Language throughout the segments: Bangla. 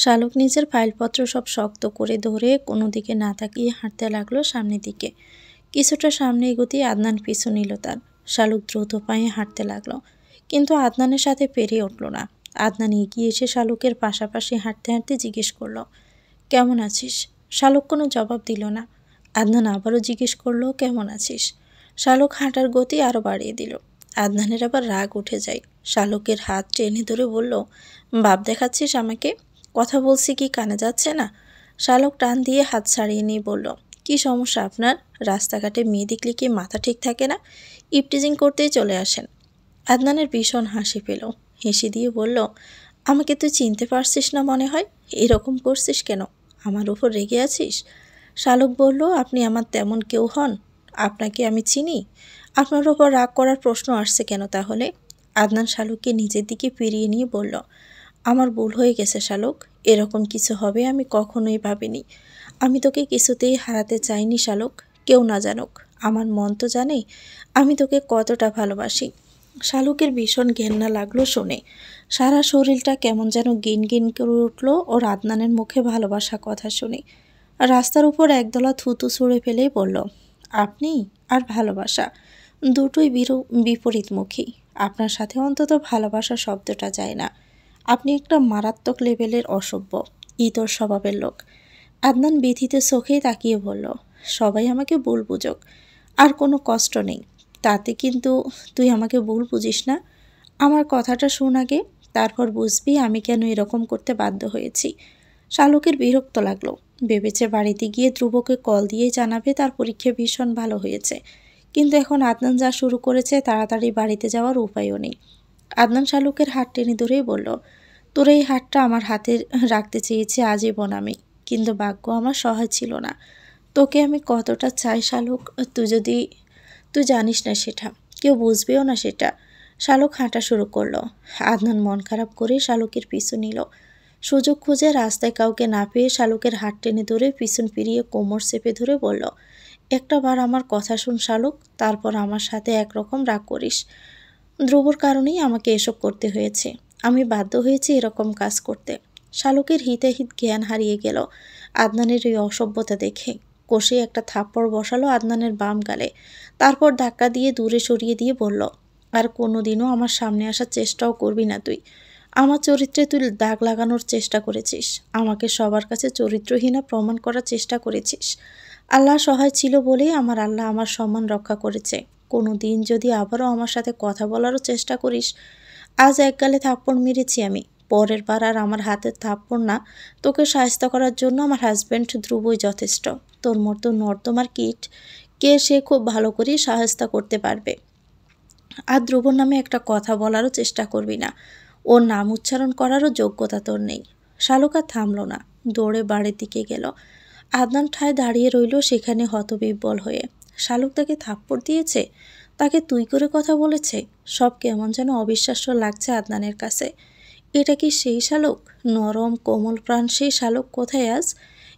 শালুক নিজের ফাইলপত্র সব শক্ত করে ধরে কোনো দিকে না তাকিয়ে হাঁটতে লাগলো সামনের দিকে। কিছুটা সামনে এগোতেই আদনান পিছু নিল তার। শালুক দ্রুত পায়ে হাঁটতে লাগলো, কিন্তু আদনানের সাথে পেরিয়ে উঠল না। আদনান এগিয়ে এসে শালুকের পাশাপাশি হাঁটতে হাঁটতে জিজ্ঞেস করলো, কেমন আছিস? শালুক কোনো জবাব দিল না। আদনান আবারও জিজ্ঞেস করলো, কেমন আছিস? শালুক হাঁটার গতি আরও বাড়িয়ে দিল। আদনানের আবার রাগ উঠে যায়। শালুকের হাত টেনে ধরে বলল, ভাব দেখাচ্ছিস আমাকে? কথা বলছি কি কানে যাচ্ছে না? শালুক টান দিয়ে হাত ছাড়িয়ে নিয়ে বলল, কি সমস্যা আপনার? রাস্তাঘাটে মেয়ে দেখলে কি মাথা ঠিক থাকে না? ইপটিজিং করতেই চলে আসেন। আদনানের ভীষণ হাসি পেল। হেসে দিয়ে বলল, আমাকে তুই চিনতে পারছিস না মনে হয়? এরকম করছিস কেন? আমার উপর রেগে আছিস? শালুক বলল, আপনি আমার তেমন কেউ হন? আপনাকে আমি চিনি? আপনার ওপর রাগ করার প্রশ্ন আসছে কেন তাহলে? আদনান শালুককে নিজের দিকে ফিরিয়ে নিয়ে বলল, আমার ভুল হয়ে গেছে শালুক, এরকম কিছু হবে আমি কখনোই ভাবিনি। আমি তোকে কিছুতেই হারাতে চাইনি শালুক। কেউ না জানুক, আমার মন তো জানে আমি তোকে কতটা ভালোবাসি। শালুকের ভীষণ ঘেন্না লাগলো শুনে। সারা শরীরটা কেমন যেন গিন গিন করে উঠল ওর আদনানের মুখে ভালোবাসা কথা শুনে। রাস্তার উপর একদলা থুতু ছুঁড়ে ফেলেই বলল, আপনি আর ভালোবাসা দুটোই বিপরীতমুখী। আপনার সাথে অন্তত ভালোবাসা শব্দটা যায় না। আপনি একটা মারাত্মক লেভেলের অসভ্য, ইতর স্বভাবের লোক। আদনান ব্যথিত চোখে তাকিয়ে বলল, সবাই আমাকে ভুল বুঝুক, আর কোনো কষ্ট নেই তাতে, কিন্তু তুই আমাকে ভুল বুঝিস না। আমার কথাটা শোন আগে, তারপর বুঝবি আমি কেন এরকম করতে বাধ্য হয়েছি। শালুকের বিরক্ত লাগলো। ভেবেছে বাড়িতে গিয়ে ধ্রুবকে কল দিয়ে জানাবে তার পরীক্ষা ভীষণ ভালো হয়েছে, কিন্তু এখন আদনান যা শুরু করেছে তাড়াতাড়ি বাড়িতে যাওয়ার উপায়ও নেই। আদনান শালুকের হাত টেনে ধরেই বলল, তোর এই হাতটা আমার হাতে রাখতে চেয়েছি আজীবন আমি, কিন্তু ভাগ্য আমার সহায় ছিল না। তোকে আমি কতটা চাই শালুক, তুই জানিস না সেটা, কেউ বুঝবেও না সেটা। শালুক হাঁটা শুরু করলো। আদনান মন খারাপ করে শালুকের পিছু নিল। সুযোগ খুঁজে রাস্তায় কাউকে না পেয়ে শালুকের হাত টেনে ধরে পিছন ফিরিয়ে কোমর চেপে ধরে বলল, একটা বার আমার কথা শুন শালুক, তারপর আমার সাথে একরকম রাগ করিস। ধ্রুবর কারণেই আমাকে এসব করতে হয়েছে। আমি বাধ্য হয়েছি এরকম কাজ করতে। শালুকের হিতাহিত জ্ঞান হারিয়ে গেল আদনানের এই অসভ্যতা দেখে। কষে একটা থাপ্পড় বসালো আদনানের বাম গালে, তারপর ধাক্কা দিয়ে দূরে সরিয়ে দিয়ে বলল, আর কোনোদিনও আমার সামনে আসার চেষ্টাও করবি না তুই। আমার চরিত্রে তুই দাগ লাগানোর চেষ্টা করেছিস, আমাকে সবার কাছে চরিত্রহীনা প্রমাণ করার চেষ্টা করেছিস। আল্লাহ সহায় ছিল বলেই আমার আল্লাহ আমার সম্মান রক্ষা করেছে। কোনো দিন যদি আবারও আমার সাথে কথা বলারও চেষ্টা করিস, আজ এক গালে থাপ্পড় মেরেছি আমি, পরের বার আর আমার হাতের থাপ্পড় না, তোকে সাহায্য করার জন্য আমার হাজব্যান্ড ধ্রুবই যথেষ্ট। তোর মতো নর্দমার কিট কে সে খুব ভালো করেই সাহায্য করতে পারবে। আর ধ্রুবর নামে একটা কথা বলারও চেষ্টা করবি না, ওর নাম উচ্চারণ করারও যোগ্যতা তোর নেই। শালুকা থামল না, দৌড়ে বাড়ির দিকে গেল। আদনান ঠায় দাঁড়িয়ে রইল সেখানে হতবিহ্বল হয়ে। শালুক তাকে থাপ্পড় দিয়েছে, তাকে তুই করে কথা বলেছে, সব কেমন যেন অবিশ্বাস্য লাগছে আদনানের কাছে। এটা কি সেই শালুক? নরম কোমল প্রাণ সেই শালুক কোথায় আজ?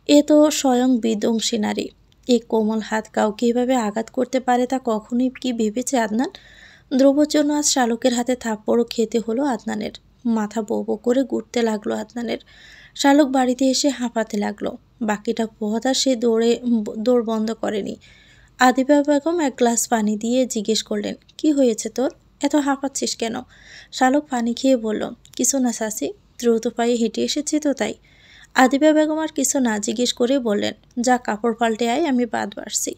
এ তো স্বয়ং বিধ্বংসী নারী। এই কোমল হাত কাউকে এভাবে আঘাত করতে পারে তা কখনোই কি ভেবেছে আদনান? ধ্রুবর জন্য আজ শালুকের হাতে থাপ্পড়ও খেতে হলো আদনানের। মাথা বো বো করে ঘুরতে লাগলো আদনানের। শালুক বাড়িতে এসে হাঁপাতে লাগলো। বাকিটা পথ আর সে দৌড় বন্ধ করেনি। আদিবা বেগম এক গ্লাস পানি দিয়ে জিজ্ঞেস করলেন, কি হয়েছে তোর? এত হাঁপাচ্ছিস কেন? শালুক পানি খেয়ে বলল, কিছু না চাচি, দ্রুত পায়ে হেঁটে এসেছি তো তাই। আদিবা বেগম আর কিছু না জিজ্ঞেস করে বললেন, যা কাপড় পাল্টে আয়, আমি বাদ বাড়ছি।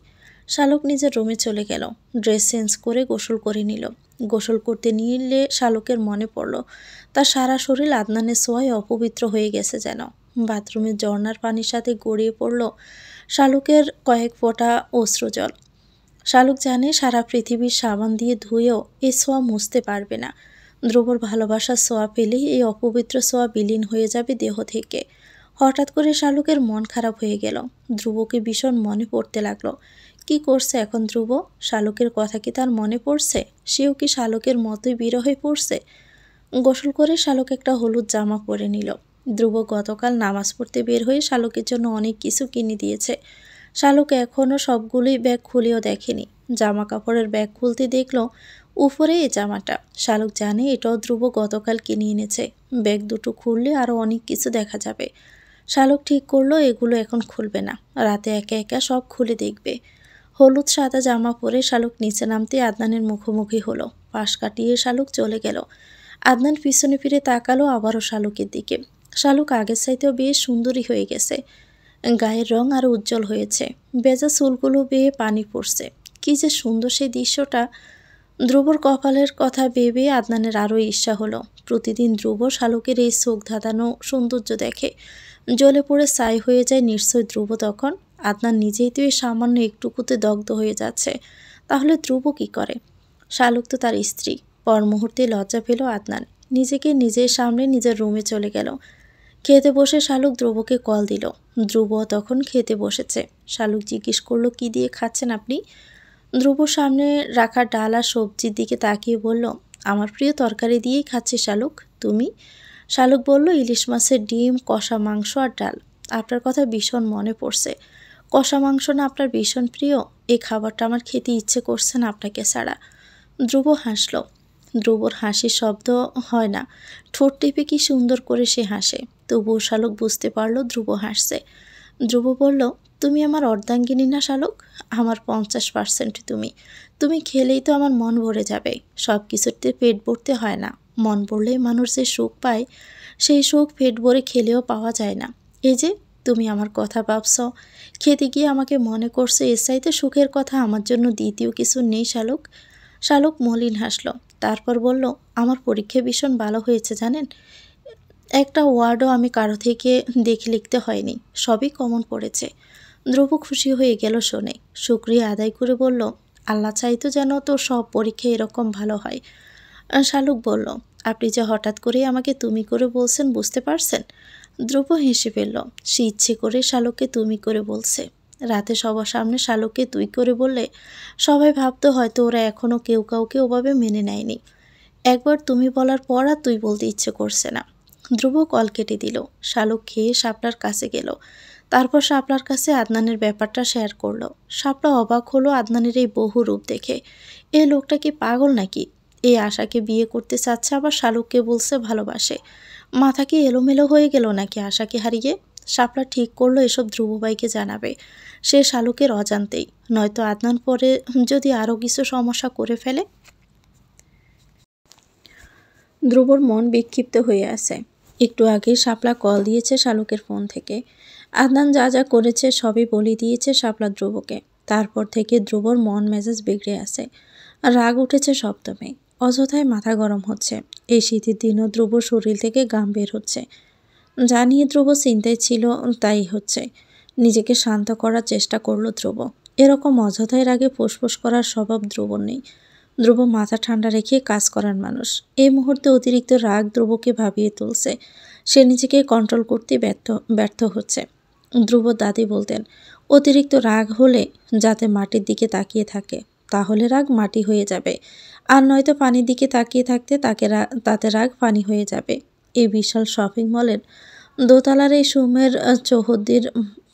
শালুক নিজের রুমে চলে গেল। ড্রেস চেঞ্জ করে গোসল করে নিল। গোসল করতে নিলে শালুকের মনে পড়ল তার সারা শরীর আদনানের ছোঁয়ায় অপবিত্র হয়ে গেছে যেন। বাথরুমের ঝর্ণার পানির সাথে গড়িয়ে পড়ল শালুকের কয়েক ফোঁটা অশ্রুজল। শালুক জানে সারা পৃথিবীর সাবান দিয়ে ধুয়েও এই ছোঁয়া মুছতে পারবে না। ধ্রুবর ভালোবাসার ছোঁয়া পেলেই এই অপবিত্র ছোঁয়া বিলীন হয়ে যাবে দেহ থেকে। হঠাৎ করে শালুকের মন খারাপ হয়ে গেল। ধ্রুবকে ভীষণ মনে পড়তে লাগলো। কি করছে এখন ধ্রুব? শালুকের কথা কি তার মনে পড়ছে? সেও কি শালুকের মতোই বিরহে পড়ছে? গোসল করে শালুক একটা হলুদ জামা পরে নিল। ধ্রুব গতকাল নামাজ পড়তে বের হয়ে শালুকের জন্য অনেক কিছু কিনে দিয়েছে। শালুক এখনও সবগুলোই ব্যাগ খুলেও দেখেনি। জামা কাপড়ের ব্যাগ খুলতে দেখল উপরে এই জামাটা। শালুক জানে এটাও ধ্রুব গতকাল কিনে এনেছে। ব্যাগ দুটো খুললে আরও অনেক কিছু দেখা যাবে। শালুক ঠিক করলো এগুলো এখন খুলবে না, রাতে একা একা সব খুলে দেখবে। হলুদ সাদা জামা পরে শালুক নিচে নামতে আদনানের মুখোমুখি হলো। পাশ কাটিয়ে শালুক চলে গেল। আদনান পিছনে ফিরে তাকালো আবারও শালুকের দিকে। শালুক আগের চাইতেও বেশ সুন্দরী হয়ে গেছে। গায়ের রং আরও উজ্জ্বল হয়েছে। বেজা চুলগুলো বেয়ে পানি পড়ছে। কী যে সুন্দর সেই দৃশ্যটা। ধ্রুবর কপালের কথা ভেবে আদনানের আরও ঈর্ষা হলো। প্রতিদিন ধ্রুব শালুকের এই চোখ ধাঁধানো সৌন্দর্য দেখে জ্বলে পড়ে ছাই হয়ে যায় নিশ্চয় ধ্রুব তখন। আদনান নিজেই তো এই সামান্য একটুকুতে দগ্ধ হয়ে যাচ্ছে, তাহলে ধ্রুব কি করে? শালুক তো তার স্ত্রী। পর মুহূর্তে লজ্জা পেল আদনান। নিজেকে নিজের সামনে নিজের রুমে চলে গেল। খেতে বসে শালুক ধ্রুবকে কল দিল। ধ্রুব তখন খেতে বসেছে। শালুক জিজ্ঞেস করলো, কি দিয়ে খাচ্ছেন আপনি? ধ্রুব সামনে রাখা ডাল আর সবজির দিকে তাকিয়ে বলল, আমার প্রিয় তরকারি দিয়েই খাচ্ছি শালুক। তুমি? শালুক বলল, ইলিশ মাছের ডিম, কষা মাংস আর ডাল। আপনার কথা ভীষণ মনে পড়ছে। কষা মাংস না আপনার ভীষণ প্রিয়? এই খাবারটা আমার খেতে ইচ্ছে করছে না আপনাকে ছাড়া। ধ্রুব হাসল। ধ্রুবর হাসির শব্দ হয় না, ঠোঁট টিপে কি সুন্দর করে সে হাসে। তবুও শালুক বুঝতে পারল ধ্রুব হাসছে। ধ্রুব বলল, তুমি আমার অর্ধাঙ্গিনী না শালুক? আমার 50% তুমি। তুমি খেলেই তো আমার মন ভরে যাবে। সব কিছুতে পেট ভরতে হয় না, মন ভরলেই মানুষ যে সুখ পায়, সেই সুখ পেট ভরে খেলেও পাওয়া যায় না। এই যে তুমি আমার কথা ভাবছ, খেতে গিয়ে আমাকে মনে করছে, এর চাইতে সুখের কথা আমার জন্য দ্বিতীয় কিছু নেই শালুক। শালুক মলিন হাসল। তারপর বলল, আমার পরীক্ষা ভীষণ ভালো হয়েছে জানেন। একটা ওয়ার্ডও আমি কারো থেকে দেখে লিখতে হয়নি, সবই কমন পড়েছে। ধ্রুব খুশি হয়ে গেল শুনে। শুকরিয়া আদায় করে বলল, আল্লাহ চাইতো যেন তোর সব পরীক্ষা এরকম ভালো হয়। শালুক বলল, আপনি যে হঠাৎ করে আমাকে তুমি করে বলছেন বুঝতে পারছেন? ধ্রুব হেসে ফেলল। সে ইচ্ছে করে শালুককে তুমি করে বলছে। রাতে সবার সামনে শালুককে তুই করে বললে সবাই ভাবতো হয়তো ওরা এখনও কেউ কাউকে ওভাবে মেনে নেয়নি। একবার তুমি বলার পর আর তুই বলতে ইচ্ছে করছে না। ধ্রুব কল কেটে দিল। শালুক খেয়ে শাপলার কাছে গেল। তারপর শাপলার কাছে আদনানের ব্যাপারটা শেয়ার করলো। শাপলা অবাক হলো আদনানের এই বহু রূপ দেখে। এই লোকটা কি পাগল নাকি? এই আশাকে বিয়ে করতে চাচ্ছে, আবার শালুককে বলছে ভালোবাসে। মাথা কি এলোমেলো হয়ে গেল নাকি আশাকে হারিয়ে? শাপলা ঠিক করলো এসব ধ্রুবভাইকে জানাবে, সে শালুকের অজান্তেই। নয়তো আদনান পরে যদি আরও কিছু সমস্যা করে ফেলে। ধ্রুবর মন বিক্ষিপ্ত হয়ে আছে। একটু আগেই শাপলা কল দিয়েছে শালুকের ফোন থেকে। আদনান যা যা করেছে সবই বলে দিয়েছে শাপলা ধ্রুবকে। তারপর থেকে ধ্রুবর মন মেজাজ বিগড়ে আছে। রাগ উঠেছে সপ্তমে। অযথায় মাথা গরম হচ্ছে। এই শীতের দিনও ধ্রুবর শরীর থেকে ঘাম বের হচ্ছে। জানিয়ে ধ্রুব চিন্তায় ছিল, তাই হচ্ছে। নিজেকে শান্ত করার চেষ্টা করলো ধ্রুব। এরকম অযথায় রাগে ফুসফুস করার স্বভাব ধ্রুবর নেই। ধ্রুব মাথা ঠান্ডা রেখে কাজ করার মানুষ। এই মুহূর্তে অতিরিক্ত রাগ ধ্রুবকে ভাবিয়ে তুলছে। সে নিজেকে কন্ট্রোল করতে ব্যর্থ হচ্ছে। ধ্রুবর দাদি বলতেন, অতিরিক্ত রাগ হলে যাতে মাটির দিকে তাকিয়ে থাকে, তাহলে রাগ মাটি হয়ে যাবে। আর নয়তো পানির দিকে তাকিয়ে থাকতে তাতে রাগ পানি হয়ে যাবে। এই বিশাল শপিং মলের দোতলার এই সুমের চৌহদ্দির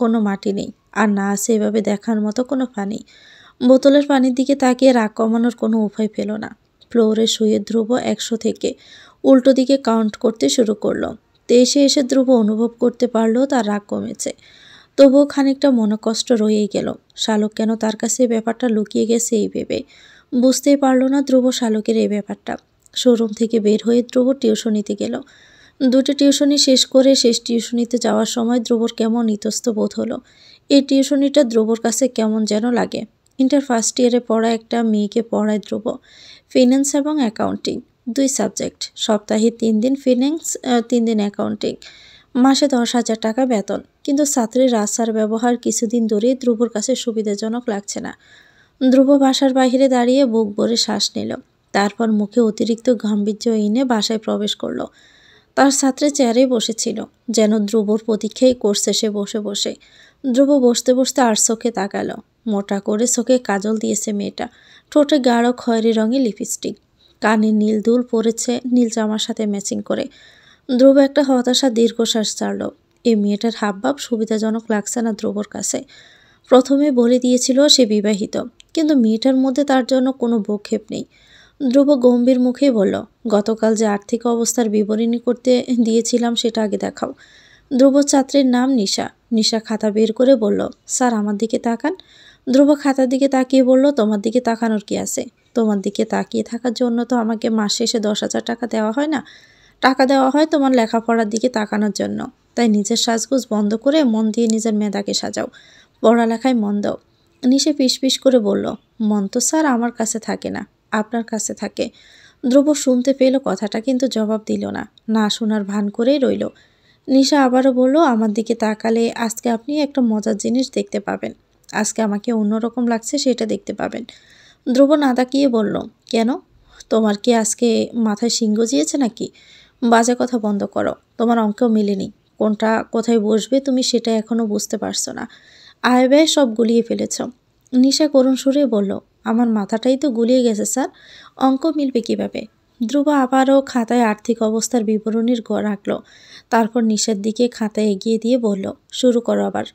কোনো মাটি নেই, আর না আছে এভাবে দেখার মতো কোনো পানি। বোতলের পানির দিকে তাকিয়ে রাগ কমানোর কোনো উপায় পেল না। ফ্লোরে শুয়ে ধ্রুব 100 থেকে উল্টো দিকে কাউন্ট করতে শুরু করলো। 23-এ এসে ধ্রুব অনুভব করতে পারলো তার রাগ কমেছে। তবুও খানিকটা মনোকষ্ট রয়েই গেল। শালুক কেন তার কাছে ব্যাপারটা লুকিয়ে গেছে এই ভেবে। বুঝতেই পারল না ধ্রুব শালুকের এই ব্যাপারটা। শোরুম থেকে বের হয়ে ধ্রুব টিউশনিতে গেল। দুটো টিউশনি শেষ করে শেষ টিউশনিতে যাওয়ার সময় ধ্রুবর কেমন ইতস্ত বোধ হলো। এই টিউশনিটা ধ্রুবর কাছে কেমন যেন লাগে। ইন্টার ফার্স্ট ইয়ারে পড়া একটা মেয়েকে পড়ায় ধ্রুব। ফিন্যান্স এবং অ্যাকাউন্টিং, 2 সাবজেক্ট। সপ্তাহে 3 দিন ফিন্যান্স, 3 দিন অ্যাকাউন্টিং। মাসে 10,000 টাকা বেতন। কিন্তু ছাত্রীর আচার ব্যবহার কিছুদিন ধরেই ধ্রুবর কাছে সুবিধাজনক লাগছে না। ধ্রুব বাসার বাইরে দাঁড়িয়ে বুক ভরে শ্বাস নিল। তারপর মুখে অতিরিক্ত গাম্ভীর্য এনে বাসায় প্রবেশ করল। তার ছাত্রী চেয়ারে বসেছিল, যেন ধ্রুবর প্রতীক্ষাই করছে সে বসে বসে। ধ্রুব বসতে বসতে আর চোখে তাকালো। মোটা করে চোখে কাজল দিয়েছে মেয়েটা। ঠোঁটে গাঢ় খয়েরি রঙের লিপস্টিক। কানে নীল দুল পরেছে নীল জামার সাথে ম্যাচিং করে। ধ্রুব একটা হতাশা দীর্ঘশ্বাস ছাড়ল। এই মেয়েটার হাবভাব সুবিধাজনক লাগছে না ধ্রুবর কাছে। প্রথমে বলে দিয়েছিল সে বিবাহিত, কিন্তু মেয়েটার মধ্যে তার জন্য কোনো ভ্রুক্ষেপ নেই। ধ্রুব গম্ভীর মুখেই বলল, গতকাল যে আর্থিক অবস্থার বিবরণী করতে দিয়েছিলাম সেটা আগে দেখাও। ধ্রুব ছাত্রীর নাম নিশা। নিশা খাতা বের করে বলল, স্যার আমার দিকে তাকান। ধ্রুব খাতার দিকে তাকিয়ে বলল, তোমার দিকে তাকানোর কি আছে? তোমার দিকে তাকিয়ে থাকার জন্য তো আমাকে মাস শেষে 10,000 টাকা দেওয়া হয় না। টাকা দেওয়া হয় তোমার লেখাপড়ার দিকে তাকানোর জন্য। তাই নিজের সাজগোজ বন্ধ করে মন দিয়ে নিজের মেধাকে সাজাও, পড়ালেখায় মন দাও। নিশে ফিসফিস করে বলল, মন তো স্যার আমার কাছে থাকে না, আপনার কাছে থাকে। ধ্রুব শুনতে পেল কথাটা, কিন্তু জবাব দিল না, না শোনার ভান করেই রইল। নিশা আবারও বলল, আমার দিকে তাকালে আজকে আপনি একটা মজার জিনিস দেখতে পাবেন। আজকে আমাকে অন্যরকম লাগছে সেটা দেখতে পাবেন। ধ্রুব না তাকিয়ে বলল, কেন? তোমার কি আজকে মাথায় শিং গজিয়েছে নাকি? বাজে কথা বন্ধ করো, তোমার অঙ্কেও মেলেনি। কোনটা কোথায় বসবে তুমি সেটা এখনও বুঝতে পারছো না। আয় ব্যয় সব গুলিয়ে ফেলেছ। নিশা করুণ সুরে বলল, আমার মাথাটাই তো গুলিয়ে গেছে স্যার, অঙ্ক মিলবে কিভাবে? ধ্রুব আবারও খাতায় আর্থিক অবস্থার বিবরণীর রাখল। তারপর নিশার দিকে খাতা এগিয়ে দিয়ে বলল, শুরু করো আবার।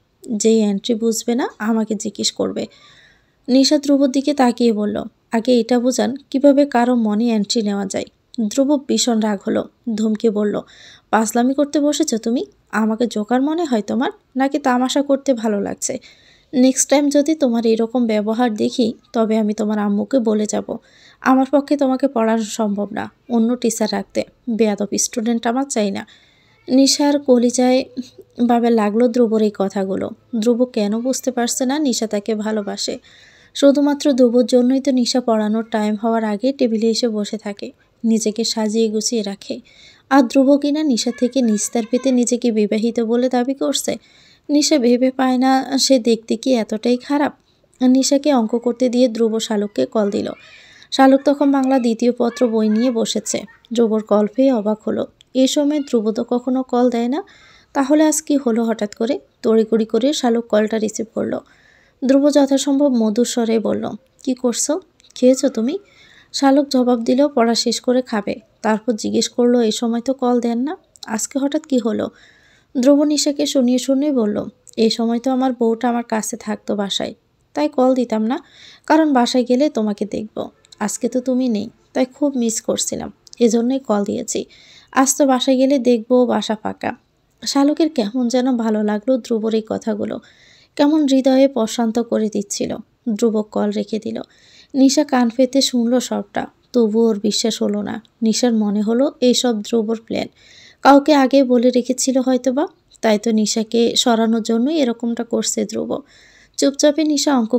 যেই এন্ট্রি বুঝবে না আমাকে জিজ্ঞেস করবে। নিশা ধ্রুবর দিকে তাকিয়ে বলল, আগে এটা বোঝান কিভাবে কারো মনে এন্ট্রি নেওয়া যায়। ধ্রুব ভীষণ রাগ হলো, ধমকে বলল, পাগলামি করতে বসেছো তুমি? আমাকে জোকার মনে হয় তোমার, নাকি তামাশা করতে ভালো লাগছে? নেক্সট টাইম যদি তোমার এরকম ব্যবহার দেখি তবে আমি তোমার আম্মুকে বলে যাব। আমার পক্ষে তোমাকে পড়ানো সম্ভব না, অন্য টিচার রাখতে। বেয়াদব স্টুডেন্ট আমার চাই না। নিশার কলিজায় ভাবে লাগলো ধ্রুবর এই কথাগুলো। ধ্রুব কেন বুঝতে পারছে না নিশা তাকে ভালোবাসে? শুধুমাত্র ধ্রুবর জন্যই তো নিশা পড়ানোর টাইম হওয়ার আগে টেবিলে এসে বসে থাকে, নিজেকে সাজিয়ে গুছিয়ে রাখে। আর ধ্রুব কিনা নিশা থেকে নিস্তার পেতে নিজেকে বিবাহিত বলে দাবি করছে। নিশা ভেবে পায় না সে দেখতে কি এতটাই খারাপ? নিশাকে অঙ্ক করতে দিয়ে ধ্রুব শালুককে কল দিল। শালুক তখন বাংলা দ্বিতীয় পত্র বই নিয়ে বসেছে। ধ্রুবর কল পেয়ে অবাক হলো। এই সময় ধ্রুব তো কখনো কল দেয় না, তাহলে আজ কি হলো হঠাৎ করে? তড়িঘড়ি করে শালুক কলটা রিসিভ করলো। ধ্রুব যথাসম্ভব মধুর স্বরে বলল, কি করছো? খেয়েছো তুমি? শালুক জবাব দিল, পড়া শেষ করে খাবে। তারপর জিজ্ঞেস করলো, এই সময় তো কল দেন না, আজকে হঠাৎ কি হলো? ধ্রুব নিশাকে শুনিয়ে শুনিয়ে বলল, এই সময় তো আমার বউটা আমার কাছে থাকতো বাসায়, তাই কল দিতাম না, কারণ বাসায় গেলে তোমাকে দেখব। আজকে তো তুমি নেই, তাই খুব মিস করছিলাম, এজন্যই কল দিয়েছি। আজ তো বাসায় গেলে দেখবো বাসা ফাঁকা। শালুকের কেমন যেন ভালো লাগলো ধ্রুবর এই কথাগুলো, কেমন হৃদয়ে প্রশান্ত করে দিচ্ছিল। ধ্রুব কল রেখে দিল। নিশা কান পেতে শুনল সবটা, তবুও ওর বিশ্বাস হলো না। নিশার মনে হলো এইসব ধ্রুবর প্ল্যান, কাউকে আগে বলে রেখেছিল হয়তোবা, তাই তো নিশাকে সরানোর জন্যই এরকমটা করছে ধ্রুব। চুপচাপে নিশা অঙ্ক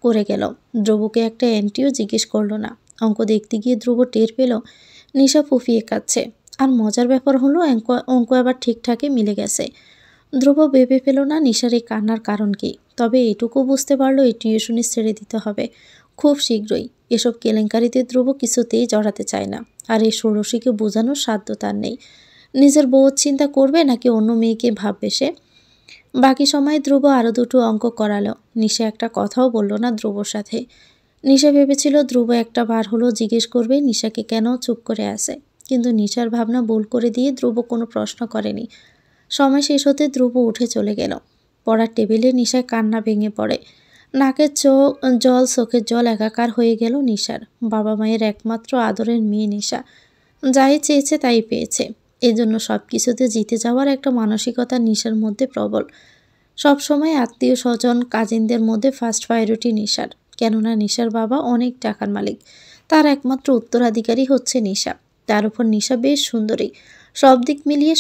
করে গেল। ধ্রুবকে একটা এন্ট্রিও জিজ্ঞেস করলো না। অঙ্ক দেখতে গিয়ে ধ্রুব টের পেল নিশা ফুফিয়ে কাচ্ছে। আর মজার ব্যাপার হলো অঙ্ক আবার ঠিকঠাকই মিলে গেছে। ধ্রুব ভেবে পেল না নিশার এই কান্নার কারণ কি, তবে এটুকু বুঝতে পারলো এই টিউশনি ছেড়ে দিতে হবে খুব শীঘ্রই। এসব কেলেঙ্কারিতে ধ্রুব কিছুতেই জড়াতে চায় না, আর এই ষোড়শীকে বোঝানোর সাধ্য তার নেই। নিজের বউর চিন্তা করবে নাকি অন্য মেয়েকে ভাববে সে? বাকি সময় ধ্রুব আরও দুটো অঙ্ক করালো। নিশা একটা কথাও বলল না ধ্রুবর সাথে। নিশা ভেবেছিল ধ্রুব একটা বার হলো জিজ্ঞেস করবে নিশাকে কেন চুপ করে আছে, কিন্তু নিশার ভাবনা ভুল করে দিয়ে ধ্রুব কোনো প্রশ্ন করেনি। সময় শেষ হতে ধ্রুব উঠে চলে গেল। পড়ার টেবিলে নিশায় কান্না ভেঙে পড়ে। নাকের জল চোখের জল একাকার হয়ে গেল নিশার। বাবা মায়ের একমাত্র আদরের মেয়ে নিশা, যাই চেয়েছে তাই পেয়েছে। এজন্য সব কিছুতে জিতে যাওয়ার একটা মানসিকতা নিশার মধ্যে প্রবল। সবসময় আত্মীয় স্বজন কাজিনদের মধ্যে ফার্স্ট প্রায়োরিটি নিশার, কেননা নিশার বাবা অনেক টাকার মালিক, তার একমাত্র উত্তরাধিকারী হচ্ছে নিশা। তার উপর নিশা বেশ সুন্দরী। সব দিক মিলিয়ে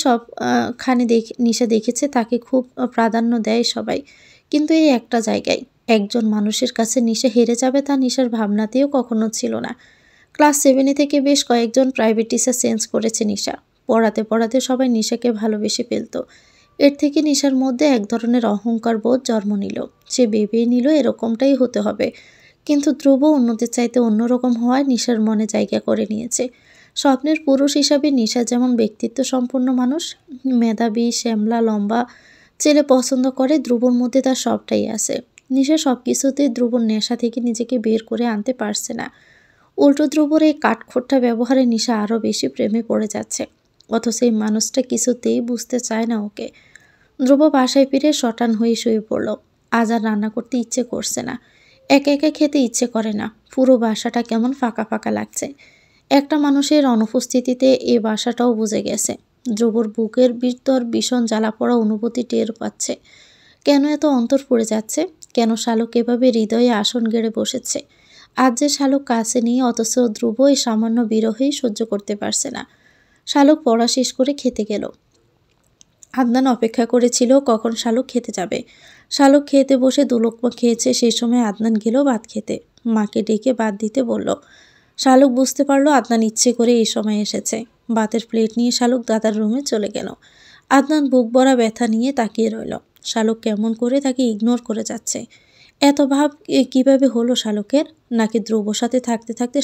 খানে নিশা দেখেছে তাকে খুব প্রাধান্য দেয় সবাই। কিন্তু এই একটা জায়গায় একজন মানুষের কাছে নিশা হেরে যাবে তা নিশার ভাবনাতেও কখনো ছিল না। ক্লাস 7 থেকে বেশ কয়েকজন প্রাইভেট টিচার চেঞ্জ করেছে নিশা। পড়াতে পড়াতে সবাই নিশাকে ভালোবেসে ফেলত। এর থেকে নিশার মধ্যে এক ধরনের অহংকার বোধ জন্ম নিল। সে ভেবেই নিল এরকমটাই হতে হবে। কিন্তু ধ্রুব অন্যদের চাইতে অন্যরকম হওয়ায় নিশার মনে জায়গা করে নিয়েছে। স্বপ্নের পুরুষ হিসাবে নিশা যেমন ব্যক্তিত্ব সম্পন্ন মানুষ, মেধাবী, শ্যামলা, লম্বা ছেলে পছন্দ করে, ধ্রুবর মধ্যে তার সবটাই আছে। নিশা সব কিছুতেই ধ্রুবর নেশা থেকে নিজেকে বের করে আনতে পারছে না। উল্টো ধ্রুবর এই কাঠখোট্টা ব্যবহারে নিশা আরও বেশি প্রেমে পড়ে যাচ্ছে, অথচ এই মানুষটা কিছুতেই বুঝতে চায় না ওকে। ধ্রুব বাসায় ফিরে শটান হয়ে শুয়ে পড়ল। আজ আর রান্না করতে ইচ্ছে করছে না। একা একা খেতে ইচ্ছে করে না। পুরো বাসাটা কেমন ফাঁকা ফাঁকা লাগছে। একটা মানুষের অনুপস্থিতিতে এই বাসাটাও বুঝে গেছে। ধ্রুবর বুকের ভিতর ভীষণ জ্বালা পড়া অনুভূতি টের পাচ্ছে। কেন এত অন্তর পড়ে যাচ্ছে? কেন শালুক এভাবে হৃদয়ে আসন গেড়ে বসেছে? আজ যে শালুক কাছে নিয়ে, অথচ ধ্রুব এই সামান্য বিরহেই সহ্য করতে পারছে না। শালুক পড়া শেষ করে খেতে গেল। আদনান অপেক্ষা করেছিল কখন শালুক খেতে যাবে। শালুক খেতে বসে দুলোকমা খেয়েছে, সেই সময় আদনান গেল ভাত খেতে। মাকে ডেকে ভাত দিতে বলল। শালুক বুঝতে পারলো আদনান ইচ্ছে করে এই সময় এসেছে। ভাতের প্লেট নিয়ে শালুক দাদার রুমে চলে গেল। আদনান বুক ভরা ব্যথা নিয়ে তাকিয়ে রইল। শালুক কেমন করে তাকে ইগনোর করে যাচ্ছে। এত ভাব কিভাবে হলো শালুকের? নাকি ধ্রুবর সাথে থাকতে থাকতে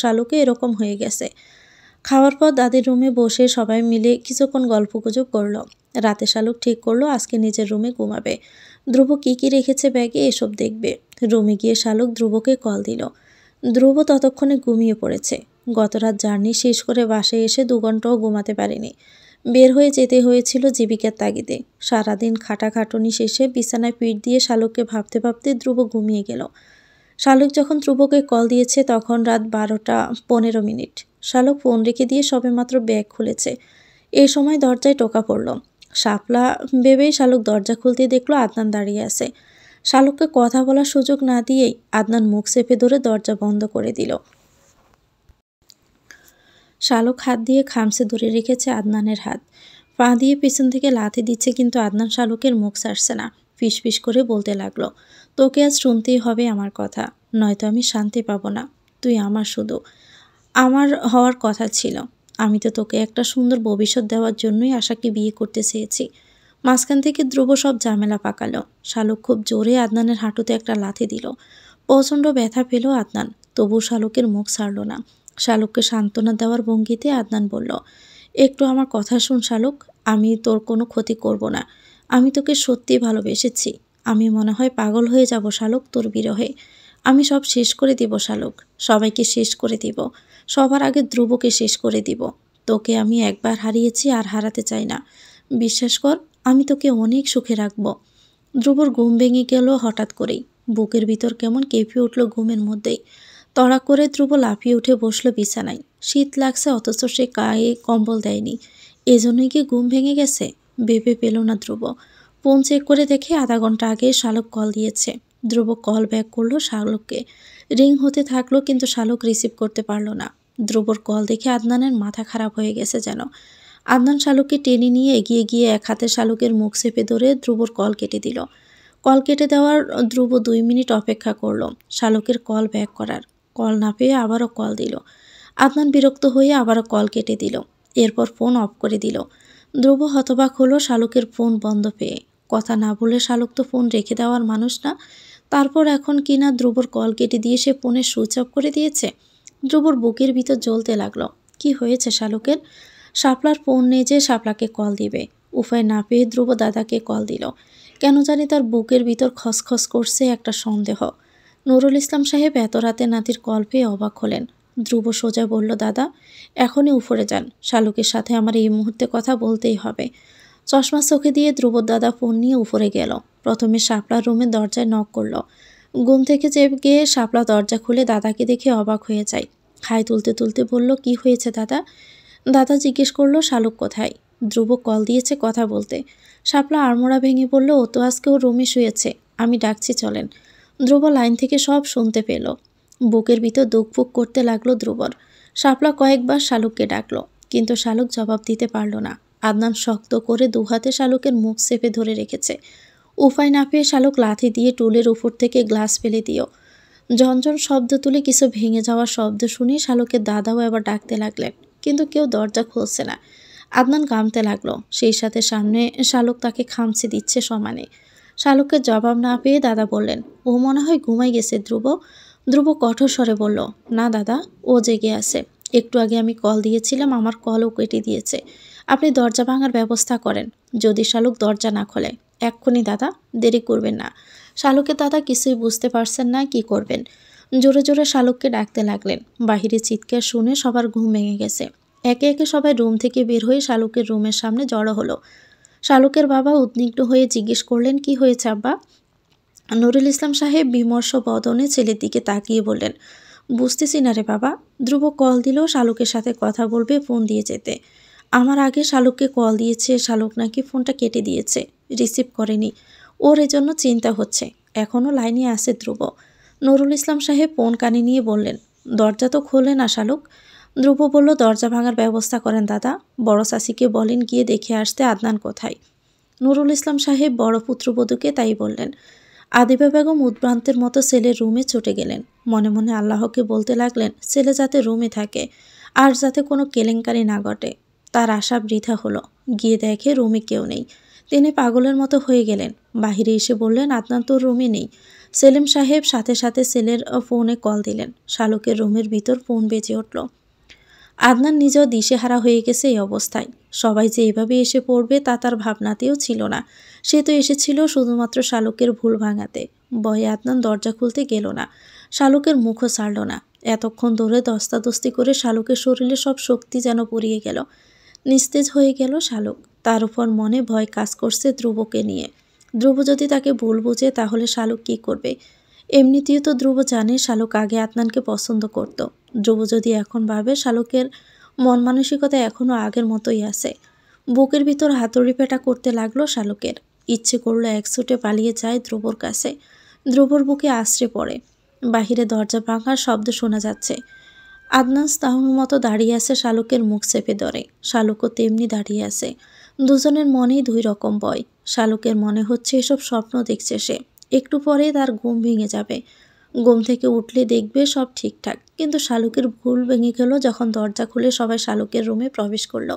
শালুকে এরকম হয়ে গেছে? খাওয়ার পর দাদির রুমে বসে সবাই মিলে কিছুক্ষণ গল্পগুজব করলো। রাতে শালুক ঠিক করলো আজকে নিজের রুমে ঘুমাবে। ধ্রুব কি রেখেছে ব্যাগে এসব দেখবে। রুমে গিয়ে শালুক ধ্রুবকে কল দিল। ধ্রুব ততক্ষণে ঘুমিয়ে পড়েছে। গতরাত জার্নি শেষ করে বাসায় এসে 2 ঘন্টাও ঘুমাতে পারেনি। বের হয়ে যেতে হয়েছিল জীবিকার তাগিদে। সারাদিন খাটাখাটুনি শেষে বিছানায় পিঠ দিয়ে শালুককে ভাবতে ভাবতে ধ্রুব ঘুমিয়ে গেল। শালুক যখন ধ্রুবকে কল দিয়েছে তখন রাত 12:15। শালুক ফোন রেখে দিয়ে সবেমাত্র ব্যাগ খুলেছে। এই সময় দরজায় টোকা পড়ল। শাপলা ভেবেই শালুক দরজা খুলতে দেখলো আদনান দাঁড়িয়ে আছে। শালুককে কথা বলার সুযোগ না দিয়েই আদনান মুখ চেপে ধরে দরজা বন্ধ করে দিল। শালুক হাত দিয়ে খামচে ধরে রেখেছে আদনানের হাত। পা দিয়ে পিছন থেকে লাথি দিচ্ছে, কিন্তু আদনান শালুকের মুখ ছাড়ছে না। ফিসফিস করে বলতে লাগলো, তোকে আজ শুনতেই হবে আমার কথা, নয়তো আমি শান্তি পাবো না। তুই আমার শুধু, আমার হওয়ার কথা ছিল। আমি তো তোকে একটা সুন্দর ভবিষ্যৎ দেওয়ার জন্যই আশাকে বিয়ে করতে চেয়েছি। মাঝখান থেকে ধ্রুব সব ঝামেলা পাকালো। শালুক খুব জোরে আদনানের হাঁটুতে একটা লাথি দিল। প্রচণ্ড ব্যথা পেল আদনান, তবু শালুকের মুখ ছাড়ল না। শালুককে সান্ত্বনা দেওয়ার ভঙ্গিতে আদনান বলল, একটু আমার কথা শুন শালুক, আমি তোর কোনো ক্ষতি করব না। আমি তোকে সত্যি ভালোবেসেছি। আমি মনে হয় পাগল হয়ে যাব শালুক তোর বিরহে। আমি সব শেষ করে দিব শালুক, সবাইকে শেষ করে দিব। সবার আগে ধ্রুবকে শেষ করে দিব। তোকে আমি একবার হারিয়েছি, আর হারাতে চাই না। বিশ্বাস কর, আমি তোকে অনেক সুখে রাখব। ধ্রুবর ঘুম ভেঙে গেল হঠাৎ করেই। বুকের ভিতর কেমন কেঁপে উঠল ঘুমের মধ্যেই। তড়া করে ধ্রুব লাফিয়ে উঠে বসল বিছানায়। শীত লাগছে, অথচ সে গায়ে কম্বল দেয়নি। এজন্যই কি ঘুম ভেঙে গেছে? ভেবে পেল না ধ্রুব। ফোন চেক করে দেখে আধা ঘন্টা আগে শালুক কল দিয়েছে। ধ্রুব কল ব্যাক করলো শালুককে। রিং হতে থাকলো, কিন্তু শালুক রিসিভ করতে পারল না। ধ্রুবর কল দেখে আদনানের মাথা খারাপ হয়ে গেছে যেন। আদনান শালুককে টেনে নিয়ে এগিয়ে গিয়ে এক হাতে শালুকের মুখ চেপে ধরে ধ্রুবর কল কেটে দিল। কল কেটে দেওয়ার ধ্রুব 2 মিনিট অপেক্ষা করলো শালুকের কল ব্যাক করার। কল না পেয়ে আবারও কল দিল। আদনান বিরক্ত হয়ে আবারও কল কেটে দিল। এরপর ফোন অফ করে দিল। ধ্রুব হতবাক হলো শালুকের ফোন বন্ধ পেয়ে। কথা না বলে শালুক তো ফোন রেখে দেওয়ার মানুষ না। তারপর এখন কিনা ধ্রুবর কল কেটে দিয়ে সে ফোনের সুইচ অফ করে দিয়েছে। ধ্রুবর বুকের ভিতর জ্বলতে লাগলো। কি হয়েছে শালুকের? শাপলার ফোন নিয়ে যে শাপলাকে কল দিবে। উপায় না পেয়ে ধ্রুব দাদাকে কল দিল। কেন জানি তার বুকের ভিতর খসখস করছে একটা সন্দেহ। নুরুল ইসলাম সাহেব এত রাতে নাতির কল পেয়ে অবাক হলেন। ধ্রুব সোজা বলল, দাদা এখনই উপরে যান, শালুকের সাথে আমার এই মুহূর্তে কথা বলতেই হবে। চশমা চোখে দিয়ে ধ্রুবর দাদা ফোন নিয়ে উপরে গেল। প্রথমে শাপলার রুমের দরজায় নক করলো। ঘুম থেকে গিয়ে শাপলা দরজা খুলে দাদাকে দেখে অবাক হয়ে যায়। হাই তুলতে তুলতে বলল, কি হয়েছে দাদা? দাদা জিজ্ঞেস করলো, শালুক কোথায়? ধ্রুব কল দিয়েছে কথা বলতে। শাপলা আড়মোড়া ভেঙে বলল, ও তো আজকে ওর রুমে শুয়েছে, আমি ডাকছি চলেন। ধ্রুব লাইন থেকে সব শুনতে পেল। বুকের ভিতর দুকপুক করতে লাগলো ধ্রুবর। শাপলা কয়েকবার শালুককে ডাকলো, কিন্তু শালুক জবাব দিতে পারল না। আদনান শক্ত করে 2 হাতে শালুকের মুখ চেপে ধরে রেখেছে। উপায় না পেয়ে শালুক লাথি দিয়ে টুলের উপর থেকে গ্লাস ফেলে দিও। ঝনঝন শব্দ তুলে কিছু ভেঙে যাওয়ার শব্দ শুনে শালুকের দাদাও এবার ডাকতে লাগলেন, কিন্তু কেউ দরজা খুলছে না। আদনান কামতে লাগলো, সেই সাথে সামনে শালুক তাকে খামচে দিচ্ছে সমানে। শালুকের জবাব না পেয়ে দাদা বললেন, ও মনে হয় ঘুমাই গেছে ধ্রুব। ধ্রুব কঠোর স্বরে বলল, না দাদা, ও জেগে আছে। একটু আগে আমি কল দিয়েছিলাম, আমার কলও কেটে দিয়েছে। আপনি দরজা ভাঙার ব্যবস্থা করেন, যদি শালুক দরজা না খোলে। এক্ষুনি দাদা, দেরি করবেন না। শালুকের দাদা কিছুই বুঝতে পারছেন না কি করবেন। জোরে জোরে শালুককে ডাকতে লাগলেন। বাহিরে চিৎকার শুনে সবার ঘুম ভেঙে গেছে। একে একে সবাই রুম থেকে বের হয়ে শালুকের রুমের সামনে জড়ো হলো। শালুকের বাবা উদ্বিগ্ন হয়ে জিজ্ঞেস করলেন, কি হয়েছে আব্বা? নুরুল ইসলাম সাহেব বিমর্ষ বদনে ছেলের দিকে তাকিয়ে বললেন, বুঝতেছি না রে বাবা। ধ্রুব কল দিল শালুকের সাথে কথা বলবে, ফোন দিয়ে যেতে। আমার আগে শালুককে কল দিয়েছে, শালুক নাকি ফোনটা কেটে দিয়েছে, রিসিভ করেনি। ওর এজন্য চিন্তা হচ্ছে। এখনও লাইনে আছে ধ্রুব। নুরুল ইসলাম সাহেব ফোন কানে নিয়ে বললেন, দরজা তো খোলে না শালুক। ধ্রুব বলল, দরজা ভাঙার ব্যবস্থা করেন দাদা। বড় চাষিকে বলেন গিয়ে দেখে আসতে আদনান কোথায়। নুরুল ইসলাম সাহেব বড় পুত্রবধূকে তাই বললেন। আদিবা বেগম উদ্ভ্রান্তের মতো ছেলের রুমে ছুটে গেলেন। মনে মনে আল্লাহকে বলতে লাগলেন, ছেলে যাতে রুমে থাকে আর যাতে কোনো কেলেঙ্কারি না ঘটে। তার আশা বৃথা হলো। গিয়ে দেখে রুমে কেউ নেই। তিনি পাগলের মতো হয়ে গেলেন। বাহিরে এসে বললেন, আদনান তোর রুমে নেই। সেলিম সাহেব সাথে সাথে ছেলের ফোনে কল দিলেন। শালুকের রুমের ভিতর ফোন বেজে উঠল। আদনান নিজেও দিশেহারা হয়ে গেছে এই অবস্থায়। সবাই যে এভাবে এসে পড়বে তা তার ভাবনাতেও ছিল না। সে তো এসেছিল শুধুমাত্র শালুকের ভুল ভাঙাতে। ভয়ে আদনান দরজা খুলতে গেল না। শালুকের মুখও ছাড়ল না। এতক্ষণ ধরে দস্তাদস্তি করে শালুকের শরীরে সব শক্তি যেন পুড়িয়ে গেল। নিস্তেজ হয়ে গেল শালুক। তার উপর মনে ভয় কাজ করছে ধ্রুবকে নিয়ে। ধ্রুব যদি তাকে ভুল বুঝে তাহলে শালুক কী করবে? এমনিতেও তো ধ্রুব জানে শালুক আগে আদনানকে পছন্দ করত। ধ্রুব যদি এখন ভাবে শালুকের মন মানসিকতা এখনও আগের মতোই আছে। বুকের ভিতর হাতুড়ি পেটা করতে লাগলো শালুকের। ইচ্ছে করলো এক ছুটে পালিয়ে যায় ধ্রুবর কাছে। ধ্রুবর বুকে আশ্রে পড়ে। বাহিরে দরজা ভাঙার শব্দ শোনা যাচ্ছে। আদনান স্তাহুর মতো দাঁড়িয়ে আছে শালুকের মুখ চেপে ধরে। শালুকও তেমনি দাঁড়িয়ে আছে। দুজনের মনেই দুই রকম ভয়। শালুকের মনে হচ্ছে এসব স্বপ্ন দেখছে সে। একটু পরে তার ঘুম ভেঙে যাবে। ঘুম থেকে উঠলে দেখবে সব ঠিকঠাক। কিন্তু শালুকের ভুল ভেঙে গেল যখন দরজা খুলে সবাই শালুকের রুমে প্রবেশ করলো।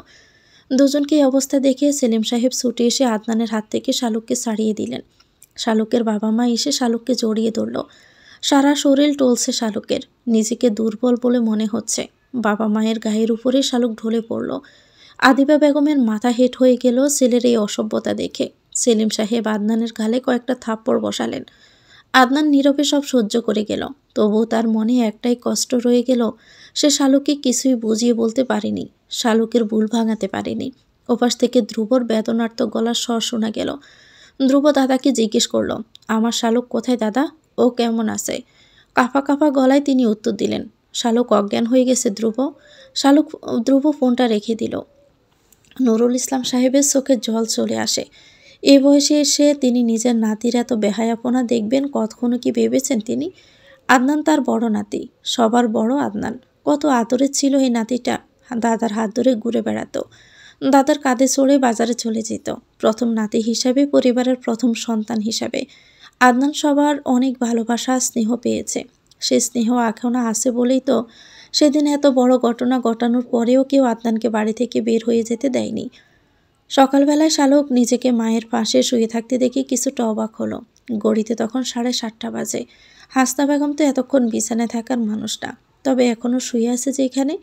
দুজনকে এই অবস্থা দেখে সেলিম সাহেব ছুটে এসে আদনানের হাত থেকে শালুককে ছাড়িয়ে দিলেন। শালুকের বাবা মা এসে শালুককে জড়িয়ে ধরল। সারা শরীর টলছে শালুকের। নিজেকে দুর্বল বলে মনে হচ্ছে। বাবা মায়ের গায়ের উপরে শালুক ঢলে পড়ল। আদিবা বেগমের মাথা হেঁট হয়ে গেল ছেলের এই অসভ্যতা দেখে। সেলিম সাহেব আদনানের গালে কয়েকটা থাপ্পড় বসালেন। আদনান নীরবে সব সহ্য করে গেল। তবুও তার মনে একটাই কষ্ট রয়ে গেল, সে শালুককে কিছুই বুঝিয়ে বলতে পারেনি, শালুকের ভুল ভাঙাতে পারেনি। ওপাশ থেকে ধ্রুবর বেদনার্ত গলার স্বর শোনা গেল। ধ্রুব দাদাকে জিজ্ঞেস করল, আমার শালুক কোথায় দাদা? ও কেমন আছে? কাঁপা কাঁপা গলায় তিনি উত্তর দিলেন, শালুক অজ্ঞান হয়ে গেছে ধ্রুব। ধ্রুব ফোনটা রেখে দিল। নুরুল ইসলাম সাহেবের চোখে জল চলে আসে। এই বয়সে এসে তিনি নিজের নাতির এত বেহায়াপনা দেখবেন কখনো কি ভেবেছেন তিনি? আদনান তার বড় নাতি, সবার বড় আদনান। কত আদরের ছিল এই নাতিটা। দাদার হাত ধরে ঘুরে বেড়াতো, দাদার কাঁধে চড়ে বাজারে চলে যেত। প্রথম নাতি হিসাবে, পরিবারের প্রথম সন্তান হিসাবে আদনান সবার অনেক ভালোবাসা স্নেহ পেয়েছে। সে স্নেহ এখনও আছে বলেই তো সেদিন এত বড় ঘটনা ঘটানোর পরেও কেউ আদনানকে বাড়ি থেকে বের হয়ে যেতে দেয়নি। সকালবেলায় শালুক নিজেকে মায়ের পাশে শুয়ে থাকতে দেখে কিছুটা অবাক হলো। ঘড়িতে তখন 7:30 বাজে। হাসনা বেগম তো এতক্ষণ বিছানায় থাকার মানুষ না, তবে এখনও শুয়ে আছে যেখানে।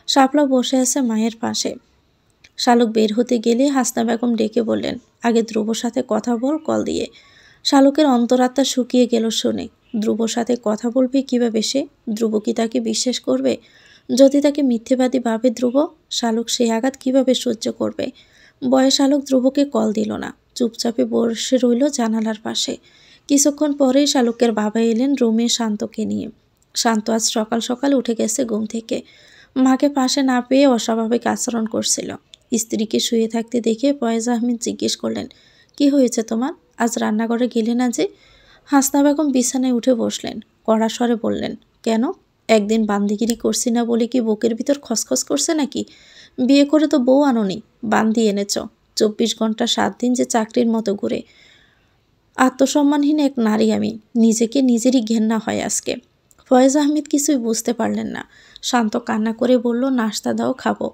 শাপলা বসে আছে মায়ের পাশে। শালুক বের হতে গেলে হাসনা বেগম ডেকে বললেন, আগে ধ্রুবর সাথে কথা বল কল দিয়ে। শালুকের অন্তরাত্মা শুকিয়ে গেল শুনে। ধ্রুবর সাথে কথা বলবে কিভাবে সে? ধ্রুব কি তাকে বিশ্বাস করবে? যদি তাকে মিথ্যেবাদী ভাবে ধ্রুব, শালুক সেই আঘাত কিভাবে সহ্য করবে? বয়স শালুক ধ্রুবকে কল দিল না, চুপচাপে বসে রইল জানালার পাশে। কিছুক্ষণ পরেই শালুকের বাবা এলেন রুমে শান্তকে নিয়ে। শান্ত আজ সকাল সকাল উঠে গেছে ঘুম থেকে। মাকে পাশে না পেয়ে অস্বাভাবিক আচরণ করছিল। স্ত্রীকে শুয়ে থাকতে দেখে ফয়েজ আহমেদ জিজ্ঞেস করলেন, কি হয়েছে তোমার? আজ রান্নাঘরে গেলে না যে? হাসনা বেগম বিছানায় উঠে বসলেন। কড়া স্বরে বললেন, কেন? একদিন বান্দিগিরি করছি না বলে কি বুকের ভিতর খসখস করছে নাকি? বিয়ে করে তো বউ আনোনি, বান্দি এনেছ। 24 ঘন্টা 7 দিন যে চাকরির মতো ঘুরে। আত্মসম্মানহীন এক নারী আমি। নিজেকে নিজেরই ঘেন্না হয় আজকে। ফয়েজ আহমেদ কিছুই বুঝতে পারলেন না। শান্ত কান্না করে বলল, নাস্তা দাও, খাবো।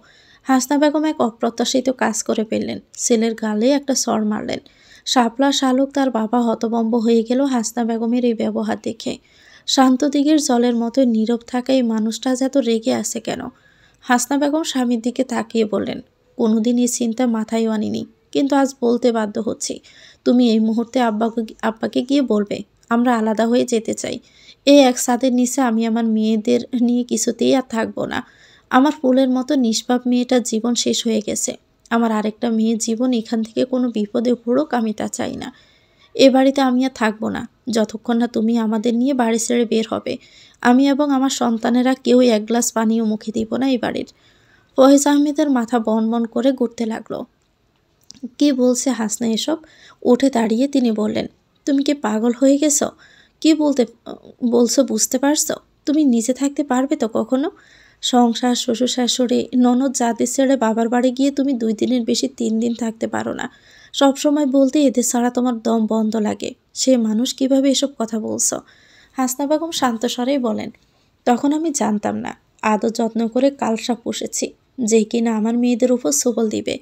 হাসনা বেগম এক অপ্রত্যাশিত কাজ করে ফেললেন। ছেলের গালে একটা সর মারলেন। শাপলা শালুক তার বাবা হতভম্ব হয়ে গেল হাসনা বেগমের এই ব্যবহার দেখে। শান্ত দিকের জলের মতো নীরব থাকা এই মানুষটা এত রেগে আছে কেন? হাসনা বেগম স্বামীর দিকে তাকিয়ে বললেন, কোনোদিন এই চিন্তা মাথায়ও আনিনি, কিন্তু আজ বলতে বাধ্য হচ্ছি। তুমি এই মুহূর্তে আব্বাকে গিয়ে বলবে আমরা আলাদা হয়ে যেতে চাই। এই এক ছাদের নিচে আমি আমার মেয়েদের নিয়ে কিছুতেই আর থাকবো না। আমার ফুলের মতো নিষ্পাপ মেয়েটার জীবন শেষ হয়ে গেছে। আমার আরেকটা মেয়ের জীবন এখান থেকে কোনো বিপদে পড়ুক, আমি তা চাই না। এ বাড়িতে আমি আর থাকবো না। যতক্ষণ না তুমি আমাদের নিয়ে বাড়ি ছেড়ে বের হবে। আমি এবং আমার সন্তানেরা কেউ এক গ্লাস পানিও মুখে দিব না এই বাড়ির। ফয়েজ আহমেদের মাথা বনবন করে ঘুরতে লাগলো। কি বলছে হাসনা এসব? উঠে দাঁড়িয়ে তিনি বললেন, তুমি কি পাগল হয়ে গেছো? কি বলছো বুঝতে পারছো? তুমি নিজে থাকতে পারবে তো কখনো? সংসার, শ্বশুর শাশুড়ি, ননদ জাতির ছেড়ে বাবার বাড়ি গিয়ে তুমি 2 দিনের বেশি 3 দিন থাকতে পারো না। সবসময় বলতে এদের ছাড়া তোমার দম বন্ধ লাগে। সে মানুষ কিভাবে এসব কথা বলছো? হাসনা বেগম শান্ত স্বরেই বলেন, তখন আমি জানতাম না। আদর যত্ন করে কালসাপ পুষেছি, যে কিনা আমার মেয়েদের উপর সবল দিবে।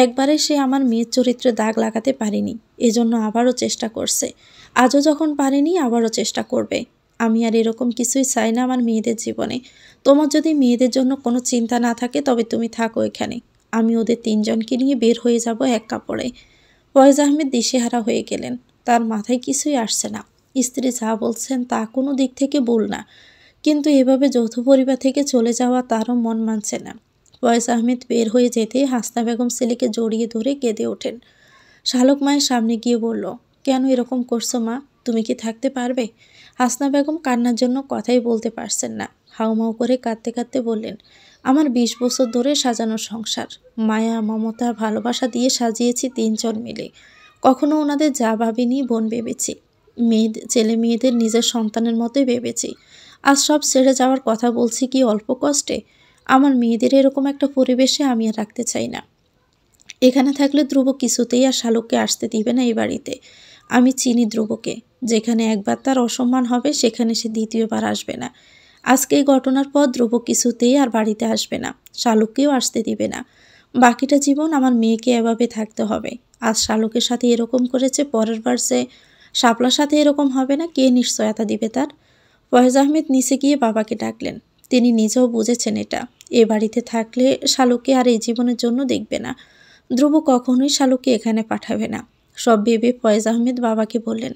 একবারে সে আমার মেয়ের চরিত্রে দাগ লাগাতে পারেনি, এজন্য আবারও চেষ্টা করছে। আজও যখন পারেনি আবারও চেষ্টা করবে। আমি আর এরকম কিছুই চাই না আমার মেয়েদের জীবনে। তোমার যদি মেয়েদের জন্য কোনো চিন্তা না থাকে তবে তুমি থাকো এখানে। আমি ওদের 3 জনকে নিয়ে বের হয়ে যাব এক কাপড়ে। ফয়েজ আহমেদ দিশেহারা হয়ে গেলেন। তার মাথায় কিছুই আসছে না। স্ত্রী যা বলছেন তা কোনো দিক থেকে ভুল না, কিন্তু এভাবে যৌথ পরিবার থেকে চলে যাওয়া তারও মন মানছে না। ফয়েজ আহমেদ বের হয়ে যেতেই হাসনা বেগম ছেলেকে জড়িয়ে ধরে কেঁদে ওঠেন। শালক মায়ের সামনে গিয়ে বলল, কেন এরকম করছো মা? তুমি কি থাকতে পারবে? হাসনা বেগম কান্নার জন্য কথাই বলতে পারছেন না। হাউমাউ করে কাঁদতে কাঁদতে বললেন, আমার 20 বছর ধরে সাজানো সংসার, মায়া মমতা ভালোবাসা দিয়ে সাজিয়েছি 3 জন মিলে। কখনো ওনাদের যা ভাবিনি বোন ভেবেছি। ছেলে মেয়েদের নিজের সন্তানের মতোই ভেবেছি। আজ সব ছেড়ে যাওয়ার কথা বলছি কি অল্প কষ্টে? আমার মেয়েদের এরকম একটা পরিবেশে আমি আর রাখতে চাই না। এখানে থাকলে ধ্রুব কিছুতেই আর শালুককে আসতে দিবে না এই বাড়িতে। আমি চিনি ধ্রুবকে, যেখানে একবার তার অসম্মান হবে সেখানে সে দ্বিতীয়বার আসবে না। আজকে এই ঘটনার পর ধ্রুব কিছুতেই আর বাড়িতে আসবে না, শালুককেও আসতে দিবে না। বাকিটা জীবন আমার মেয়েকে এভাবে থাকতে হবে। আজ শালুকের সাথে এরকম করেছে, পরের বার সে শাপলার সাথে এরকম হবে না, কে নিশ্চয়তা দিবে তার? ফয়েজ আহমেদ নিচে গিয়ে বাবাকে ডাকলেন। তিনি নিজেও বুঝেছেন এটা। এ বাড়িতে থাকলে শালুককে আর এই জীবনের জন্য দেখবে না। ধ্রুব কখনোই শালুককে এখানে পাঠাবে না। সব ভেবে ফয়েজ আহমেদ বাবাকে বললেন,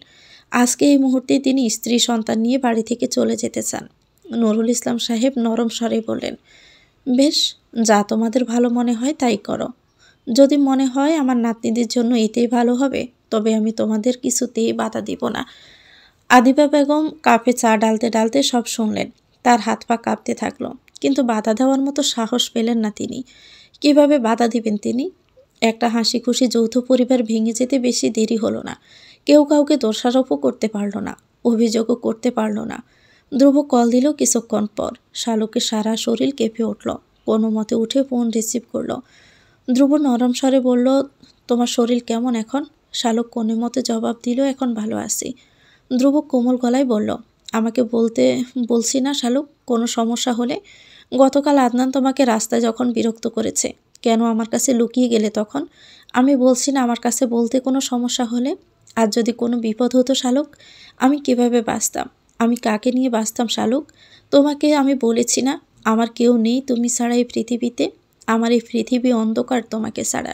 আজকে এই মুহূর্তে তিনি স্ত্রী সন্তান নিয়ে বাড়ি থেকে চলে যেতে চান। নুরুল ইসলাম সাহেব নরম স্বরে বললেন, বেশ, যা তোমাদের ভালো মনে হয় তাই করো। যদি মনে হয় আমার নাতনিদের জন্য এতেই ভালো হবে, তবে আমি তোমাদের কিছুতেই বাধা দিব না। আদিবা বেগম কাপে চা ডালতে ডালতে সব শুনলেন। তার হাত পা কাঁপতে থাকলো, কিন্তু বাধা দেওয়ার মতো সাহস পেলেন না তিনি। কিভাবে বাধা দিবেন তিনি? একটা হাসি খুশি যৌথ পরিবার ভেঙে যেতে বেশি দেরি হলো না। কেউ কাউকে দোষারোপও করতে পারল না, অভিযোগও করতে পারল না। ধ্রুব কল দিল কিছুক্ষণ পর। শালুকের সারা শরীর কেঁপে উঠল। কোনো মতে উঠে ফোন রিসিভ করলো। ধ্রুব নরম স্বরে বলল, তোমার শরীর কেমন এখন? শালুক কোনো মতে জবাব দিল, এখন ভালো আছি। ধ্রুব কোমল গলায় বলল, আমাকে বলছি না শালুক, কোনো সমস্যা হলে? গতকাল আদনান তোমাকে রাস্তায় যখন বিরক্ত করেছে, কেন আমার কাছে লুকিয়ে গেলে তখন? আমি বলছি না আমার কাছে বলতে কোনো সমস্যা হলে? আর যদি কোনো বিপদ হতো শালুক, আমি কিভাবে বাঁচতাম? আমি কাকে নিয়ে বাঁচতাম শালুক? তোমাকে আমি বলেছি না আমার কেউ নেই তুমি ছাড়া এই পৃথিবীতে। আমার এই পৃথিবী অন্ধকার তোমাকে ছাড়া।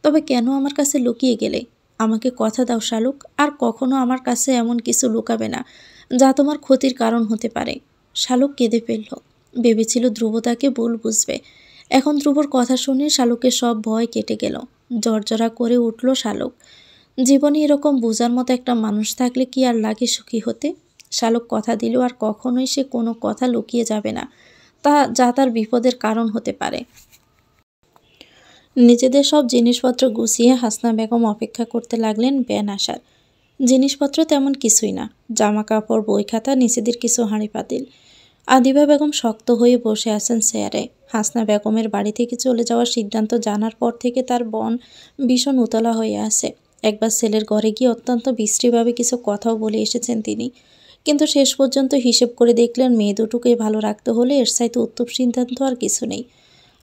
তবে কেন আমার কাছে লুকিয়ে গেলে? আমাকে কথা দাও শালুক, আর কখনো আমার কাছে এমন কিছু লুকাবে না যা তোমার ক্ষতির কারণ হতে পারে। শালুক কেঁদে ফেলল। ভেবেছিল ধ্রুব তাকে ভুল বুঝবে। এখন ধ্রুবর কথা শুনে শালুকের সব ভয় কেটে গেল। জর্জরা করে উঠল শালুক। জীবনে এরকম বোঝার মতো একটা মানুষ থাকলে কি আর লাগে সুখী হতে? শালুক কথা দিল আর কখনোই সে কোনো কথা লুকিয়ে যাবে না, যা তার বিপদের কারণ হতে পারে। নিজেদের সব জিনিসপত্র গুছিয়ে হাসনা বেগম অপেক্ষা করতে লাগলেন ব্যান আসার। জিনিসপত্র তেমন কিছুই না, জামা কাপড়, বই খাতা, নিজেদের কিছু হাঁড়ি পাতিল। আদিবা বেগম শক্ত হয়ে বসে আছেন চেয়ারে। হাসনা বেগমের বাড়ি থেকে চলে যাওয়ার সিদ্ধান্ত জানার পর থেকে তার বোন ভীষণ উতলা হয়ে আছে। একবার ছেলের ঘরে গিয়ে অত্যন্ত বিশ্রীভাবে কিছু কথাও বলে এসেছেন তিনি, কিন্তু শেষ পর্যন্ত হিসেব করে দেখলেন মেয়ে দুটোকে ভালো রাখতে হলে এর চাইতে উত্তম সিদ্ধান্ত আর কিছু নেই।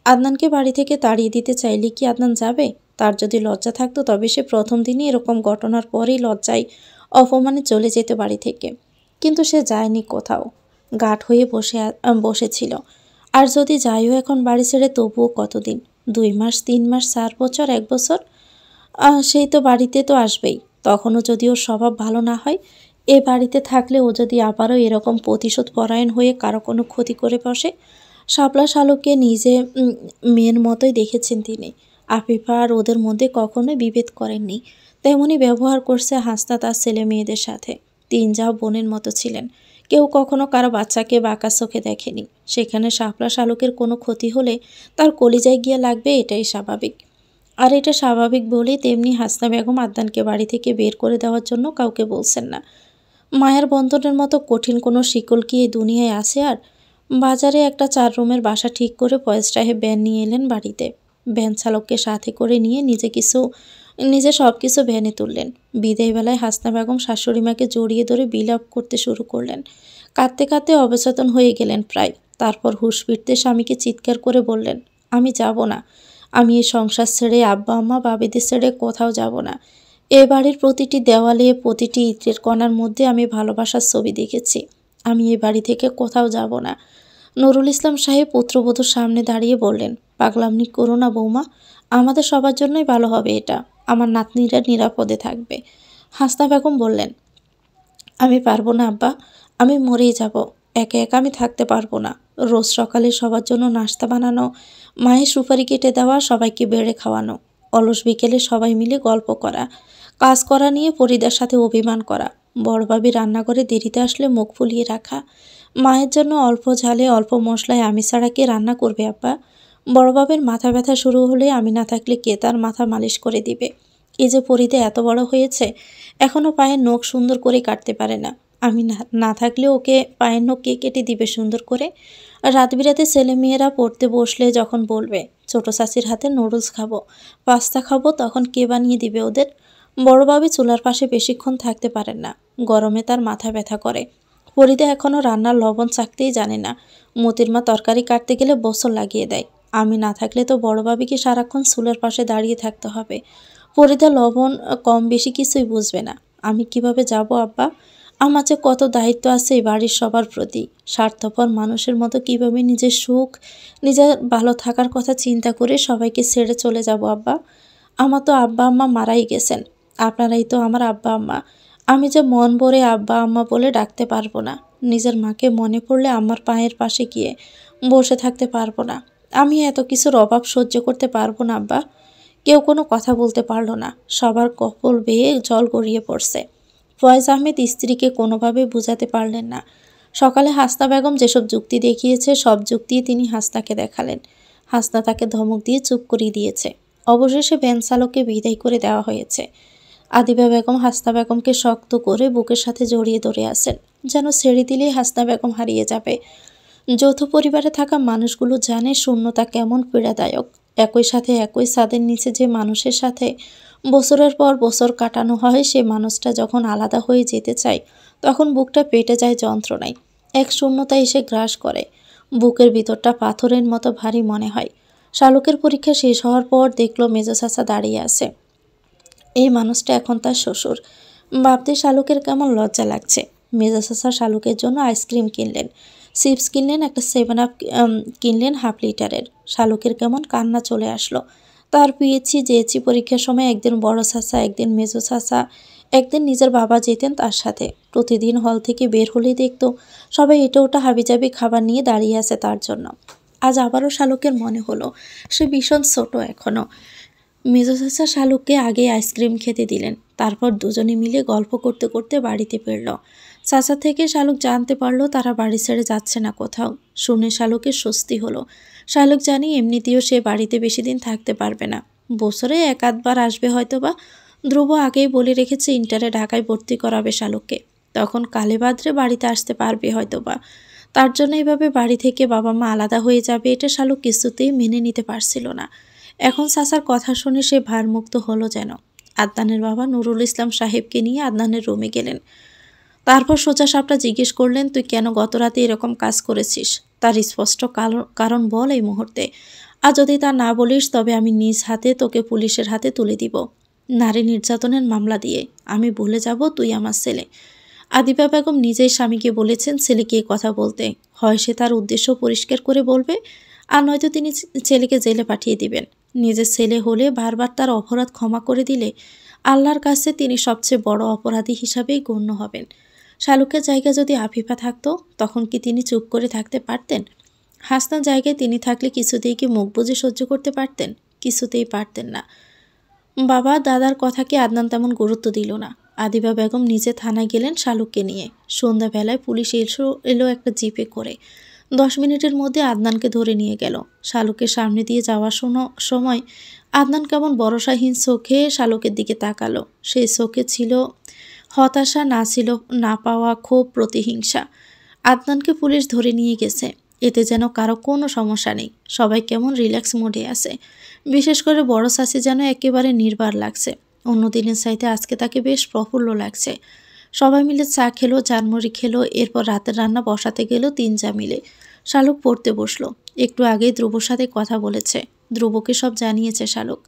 আদনানকে বাড়ি থেকে তাড়িয়ে দিতে চাইলে কি আদনান যাবে? তার যদি লজ্জা থাকতো তবে সে প্রথম দিনই এরকম ঘটনার পরেই লজ্জায় অপমানে চলে যেত বাড়ি থেকে। কিন্তু সে যায়নি কোথাও, গাঁট হয়ে বসেছিল। আর যদি যাইও এখন বাড়ি ছেড়ে, তবুও কতদিন? 2 মাস, 3 মাস, 4 বছর, 1 বছর? সেই তো বাড়িতে তো আসবেই। তখনও যদি ওর স্বভাব ভালো না হয়, এ বাড়িতে থাকলে ও যদি আবারও এরকম প্রতিশোধ পরায়ণ হয়ে কারো কোনো ক্ষতি করে বসে। শাপলা শালুককে নিজে মেয়ের মতোই দেখেছেন তিনি। আফিফা আর ওদের মধ্যে কখনোই বিভেদ করেননি। তেমনই ব্যবহার করছে হাসনা তার ছেলে মেয়েদের সাথে। তিন যা বোনের মতো ছিলেন। কেউ কখনো কারো বাচ্চাকে বাঁকা চোখে দেখেনি। সেখানে শাপলা শালুকের কোনো ক্ষতি হলে তার কলিজায় গিয়ে লাগবে, এটাই স্বাভাবিক। আর এটা স্বাভাবিক বলেই তেমনি হাসনা বেগম আদনানকে বাড়ি থেকে বের করে দেওয়ার জন্য কাউকে বলছেন না। মায়ের বন্ধনের মতো কঠিন কোনো শিকল কি এই দুনিয়ায় আছে আর? বাজারে একটা 4 রুমের বাসা ঠিক করে ফয়েজ সাহেব ভ্যান নিয়ে এলেন বাড়িতে। ভ্যান চালককে সাথে করে নিয়ে নিজে সব কিছু ভ্যানে তুললেন। বিদায় বেলায় হাসনা বেগম শাশুড়ি মাকে জড়িয়ে ধরে বিলাপ করতে শুরু করলেন। কাঁদতে কাঁদতে অবচেতন হয়ে গেলেন প্রায়। তারপর হুঁশ ফিরতে স্বামীকে চিৎকার করে বললেন, আমি যাব না। আমি এই সংসার ছেড়ে, আব্বা আম্মা বাবিদের ছেড়ে কোথাও যাব না। এ বাড়ির প্রতিটি দেওয়ালে, প্রতিটি ইটের কণার মধ্যে আমি ভালোবাসার ছবি দেখেছি। আমি এ বাড়ি থেকে কোথাও যাব না। নুরুল ইসলাম সাহেব পুত্রবধূর সামনে দাঁড়িয়ে বললেন, পাগলামি করো না বৌমা, আমাদের সবার জন্যই ভালো হবে এটা। আমার নাতনিরা নিরাপদে থাকবে। হাসনা বেগম বললেন, আমি পারবো না আব্বা, আমি মরেই যাব। একা একা আমি থাকতে পারবো না। রোজ সকালে সবার জন্য নাস্তা বানানো, মায়ের সুপারি কেটে দেওয়া, সবাইকে বেড়ে খাওয়ানো, অলস বিকেলে সবাই মিলে গল্প করা, কাজ করা নিয়ে ফরিদার সাথে অভিমান করা, বড়ভাবি রান্নাঘরে দেরিতে আসলে মুখ ফুলিয়ে রাখা, মায়ের জন্য অল্প ঝালে অল্প মশলায় আমি ছাড়া কে রান্না করবে আব্বা? বড়বাবের মাথা ব্যথা শুরু হলে আমি না থাকলে কে তার মাথা মালিশ করে দিবে? এই যে পরিতে এত বড় হয়েছে, এখনও পায়ের নখ সুন্দর করে কাটতে পারে না। আমি না থাকলে ওকে পায়ের নখ কে কেটে দিবে সুন্দর করে? রাত বিরাতে ছেলেমেয়েরা পড়তে বসলে যখন বলবে ছোট চাচির হাতে নুডলস খাবো, পাস্তা খাবো, তখন কে বানিয়ে দিবে ওদের? বড়বাবি চুলার পাশে বেশিক্ষণ থাকতে পারেন না, গরমে তার মাথা ব্যথা করে। ফরিদা এখনও রান্নার লবণ চাকতেই জানে না। মতির মা তরকারি কাটতে গেলে বছর লাগিয়ে দেয়। আমি না থাকলে তো বড়বাবিকে সারাক্ষণ চুলার পাশে দাঁড়িয়ে থাকতে হবে। ফরিদা লবণ কম বেশি কিছুই বুঝবে না। আমি কিভাবে যাব আব্বা? আমার যে কত দায়িত্ব আছে এই বাড়ির সবার প্রতি। স্বার্থপর মানুষের মতো কিভাবে নিজের সুখ, নিজের ভালো থাকার কথা চিন্তা করে সবাইকে ছেড়ে চলে যাব আব্বা? আমার তো আব্বা আম্মা মারাই গেছেন। আপনারাই তো আমার আব্বা আম্মা। আমি যে মন ভরে আব্বা আম্মা বলে ডাকতে পারবো না। নিজের মাকে মনে পড়লে আমার পায়ের পাশে গিয়ে বসে থাকতে পারবো না। আমি এত কিছুর অভাব সহ্য করতে পারবো না আব্বা। কেউ কোনো কথা বলতে পারল না। সবার কপাল বেয়ে জল গড়িয়ে পড়ছে। ফয়েজ আহমেদ স্ত্রীকে কোনোভাবে বোঝাতে পারলেন না। সকালে হাসনা বেগম যেসব যুক্তি দেখিয়েছে সব যুক্তি তিনি হাসনাকে দেখালেন। হাসনা তাকে ধমক দিয়ে চুপ করিয়ে দিয়েছে। অবশেষে ভ্যান চালককে বিদায় করে দেওয়া হয়েছে। আদিবা বেগম হাসনা বেগমকে শক্ত করে বুকের সাথে জড়িয়ে ধরে আছেন, যেন ছেড়ে দিলেই হাসনা বেগম হারিয়ে যাবে। যৌথ পরিবারে থাকা মানুষগুলো জানে শূন্যতা কেমন পীড়াদায়ক। একই সাথে একই ছাদের নিচে যে মানুষের সাথে বছরের পর বছর কাটানো হয়, সে মানুষটা যখন আলাদা হয়ে যেতে চায় তখন বুকটা পেটে যায় যন্ত্রণায়। এক শূন্যতা এসে গ্রাস করে। বুকের ভিতরটা পাথরের মতো ভারী মনে হয়। শালুকের পরীক্ষা শেষ হওয়ার পর দেখলো মেজো চাচা দাঁড়িয়ে আছে। এই মানুষটা এখন তার শ্বশুর। ভাবতে শালুকের কেমন লজ্জা লাগছে। মেজো চাচা শালুকের জন্য আইসক্রিম কিনলেন, চিপস কিনলেন, একটা 7 আপ কিনলেন হাফ লিটারের। শালুকের কেমন কান্না চলে আসলো। তার পিএইচি জেএচি পরীক্ষার সময় একদিন বড় চাচা, একদিন মেজো চাচা, একদিন নিজের বাবা যেতেন তার সাথে। প্রতিদিন হল থেকে বের হলেই দেখত সবাই এটা ওটা হাবিজাবি খাবার নিয়ে দাঁড়িয়ে আছে তার জন্য। আজ আবারও শালুকের মনে হলো সে ভীষণ ছোট এখনও। মেজো চাচা শালুককে আগে আইসক্রিম খেতে দিলেন। তারপর দুজনে মিলে গল্প করতে করতে বাড়িতে ফিরল। চাচা থেকে শালুক জানতে পারলো তারা বাড়ি ছেড়ে যাচ্ছে না কোথাও। শুনে শালুকের স্বস্তি হলো। শালুক জানি এমনিতেও সে বাড়িতে বেশি দিন থাকতে পারবে না। বছরে 1-8 বার আসবে হয়তোবা। ধ্রুব আগেই বলে রেখেছে ইন্টারে ঢাকায় ভর্তি করাবে শালুককে। তখন কালে বাদ্রে বাড়িতে আসতে পারবে হয়তোবা। তার জন্য এভাবে বাড়ি থেকে বাবা মা আলাদা হয়ে যাবে, এটা শালুক কিছুতেই মেনে নিতে পারছিল না। এখন চাচার কথা শুনে সে ভারমুক্ত হলো যেন। আদনানের বাবা নুরুল ইসলাম সাহেবকে নিয়ে আদনানের রুমে গেলেন। তারপর সোজা সাপটা জিজ্ঞেস করলেন, তুই কেন গত রাতে এরকম কাজ করেছিস? তার স্পষ্ট কারণ বল এই মুহূর্তে। আর যদি তা না বলিস তবে আমি নিজ হাতে তোকে পুলিশের হাতে তুলে দিব, নারী নির্যাতনের মামলা দিয়ে। আমি ভুলে যাব তুই আমার ছেলে। আদিবা বেগম নিজেই স্বামীকে বলেছেন ছেলেকে কথা বলতে। হয় সে তার উদ্দেশ্য পরিষ্কার করে বলবে, আর নয়তো তিনি ছেলেকে জেলে পাঠিয়ে দিবেন। নিজের ছেলে হলে বারবার তার অপরাধ ক্ষমা করে দিলে আল্লাহর কাছে তিনি সবচেয়ে বড় অপরাধী হিসাবেই গণ্য হবেন। শালুকের জায়গায় যদি আফিফা থাকতো তখন কি তিনি চুপ করে থাকতে পারতেন? হাসনার জায়গায় তিনি থাকলে কিছুতেই কি মুখ বুজে সহ্য করতে পারতেন? কিছুতেই পারতেন না। বাবা দাদার কথাকে আদনান তেমন গুরুত্ব দিল না। আদিবা বেগম নিজে থানায় গেলেন শালুককে নিয়ে। সন্ধ্যাবেলায় পুলিশ এলো একটা জিপে করে। 10 মিনিটের মধ্যে আদনানকে ধরে নিয়ে গেল। শালুকের সামনে দিয়ে যাওয়ার সময় আদনান কেমন ভরসাহীন চোখে শালুকের দিকে তাকালো। সেই চোখে ছিল হতাশা, ছিল না পাওয়া ক্ষোভ, প্রতিহিংসা। আদনানকে পুলিশ ধরে নিয়ে গেছে, এতে যেন কারো কোনো সমস্যা নেই। সবাই কেমন রিল্যাক্স মোডে আছে। বিশেষ করে বড় চাচি যেন একেবারে নির্বার লাগছে। অন্য দিনের চাইতে আজকে তাকে বেশ প্রফুল্ল লাগছে। সবাই মিলে চা খেলো, চারমুড়ি খেলো। এরপর রাতের রান্না বসাতে গেল 3 যা মিলে। শালুক পড়তে বসলো। একটু আগেই ধ্রুবর সাথে কথা বলেছে। ধ্রুবকে সব জানিয়েছে শালুক।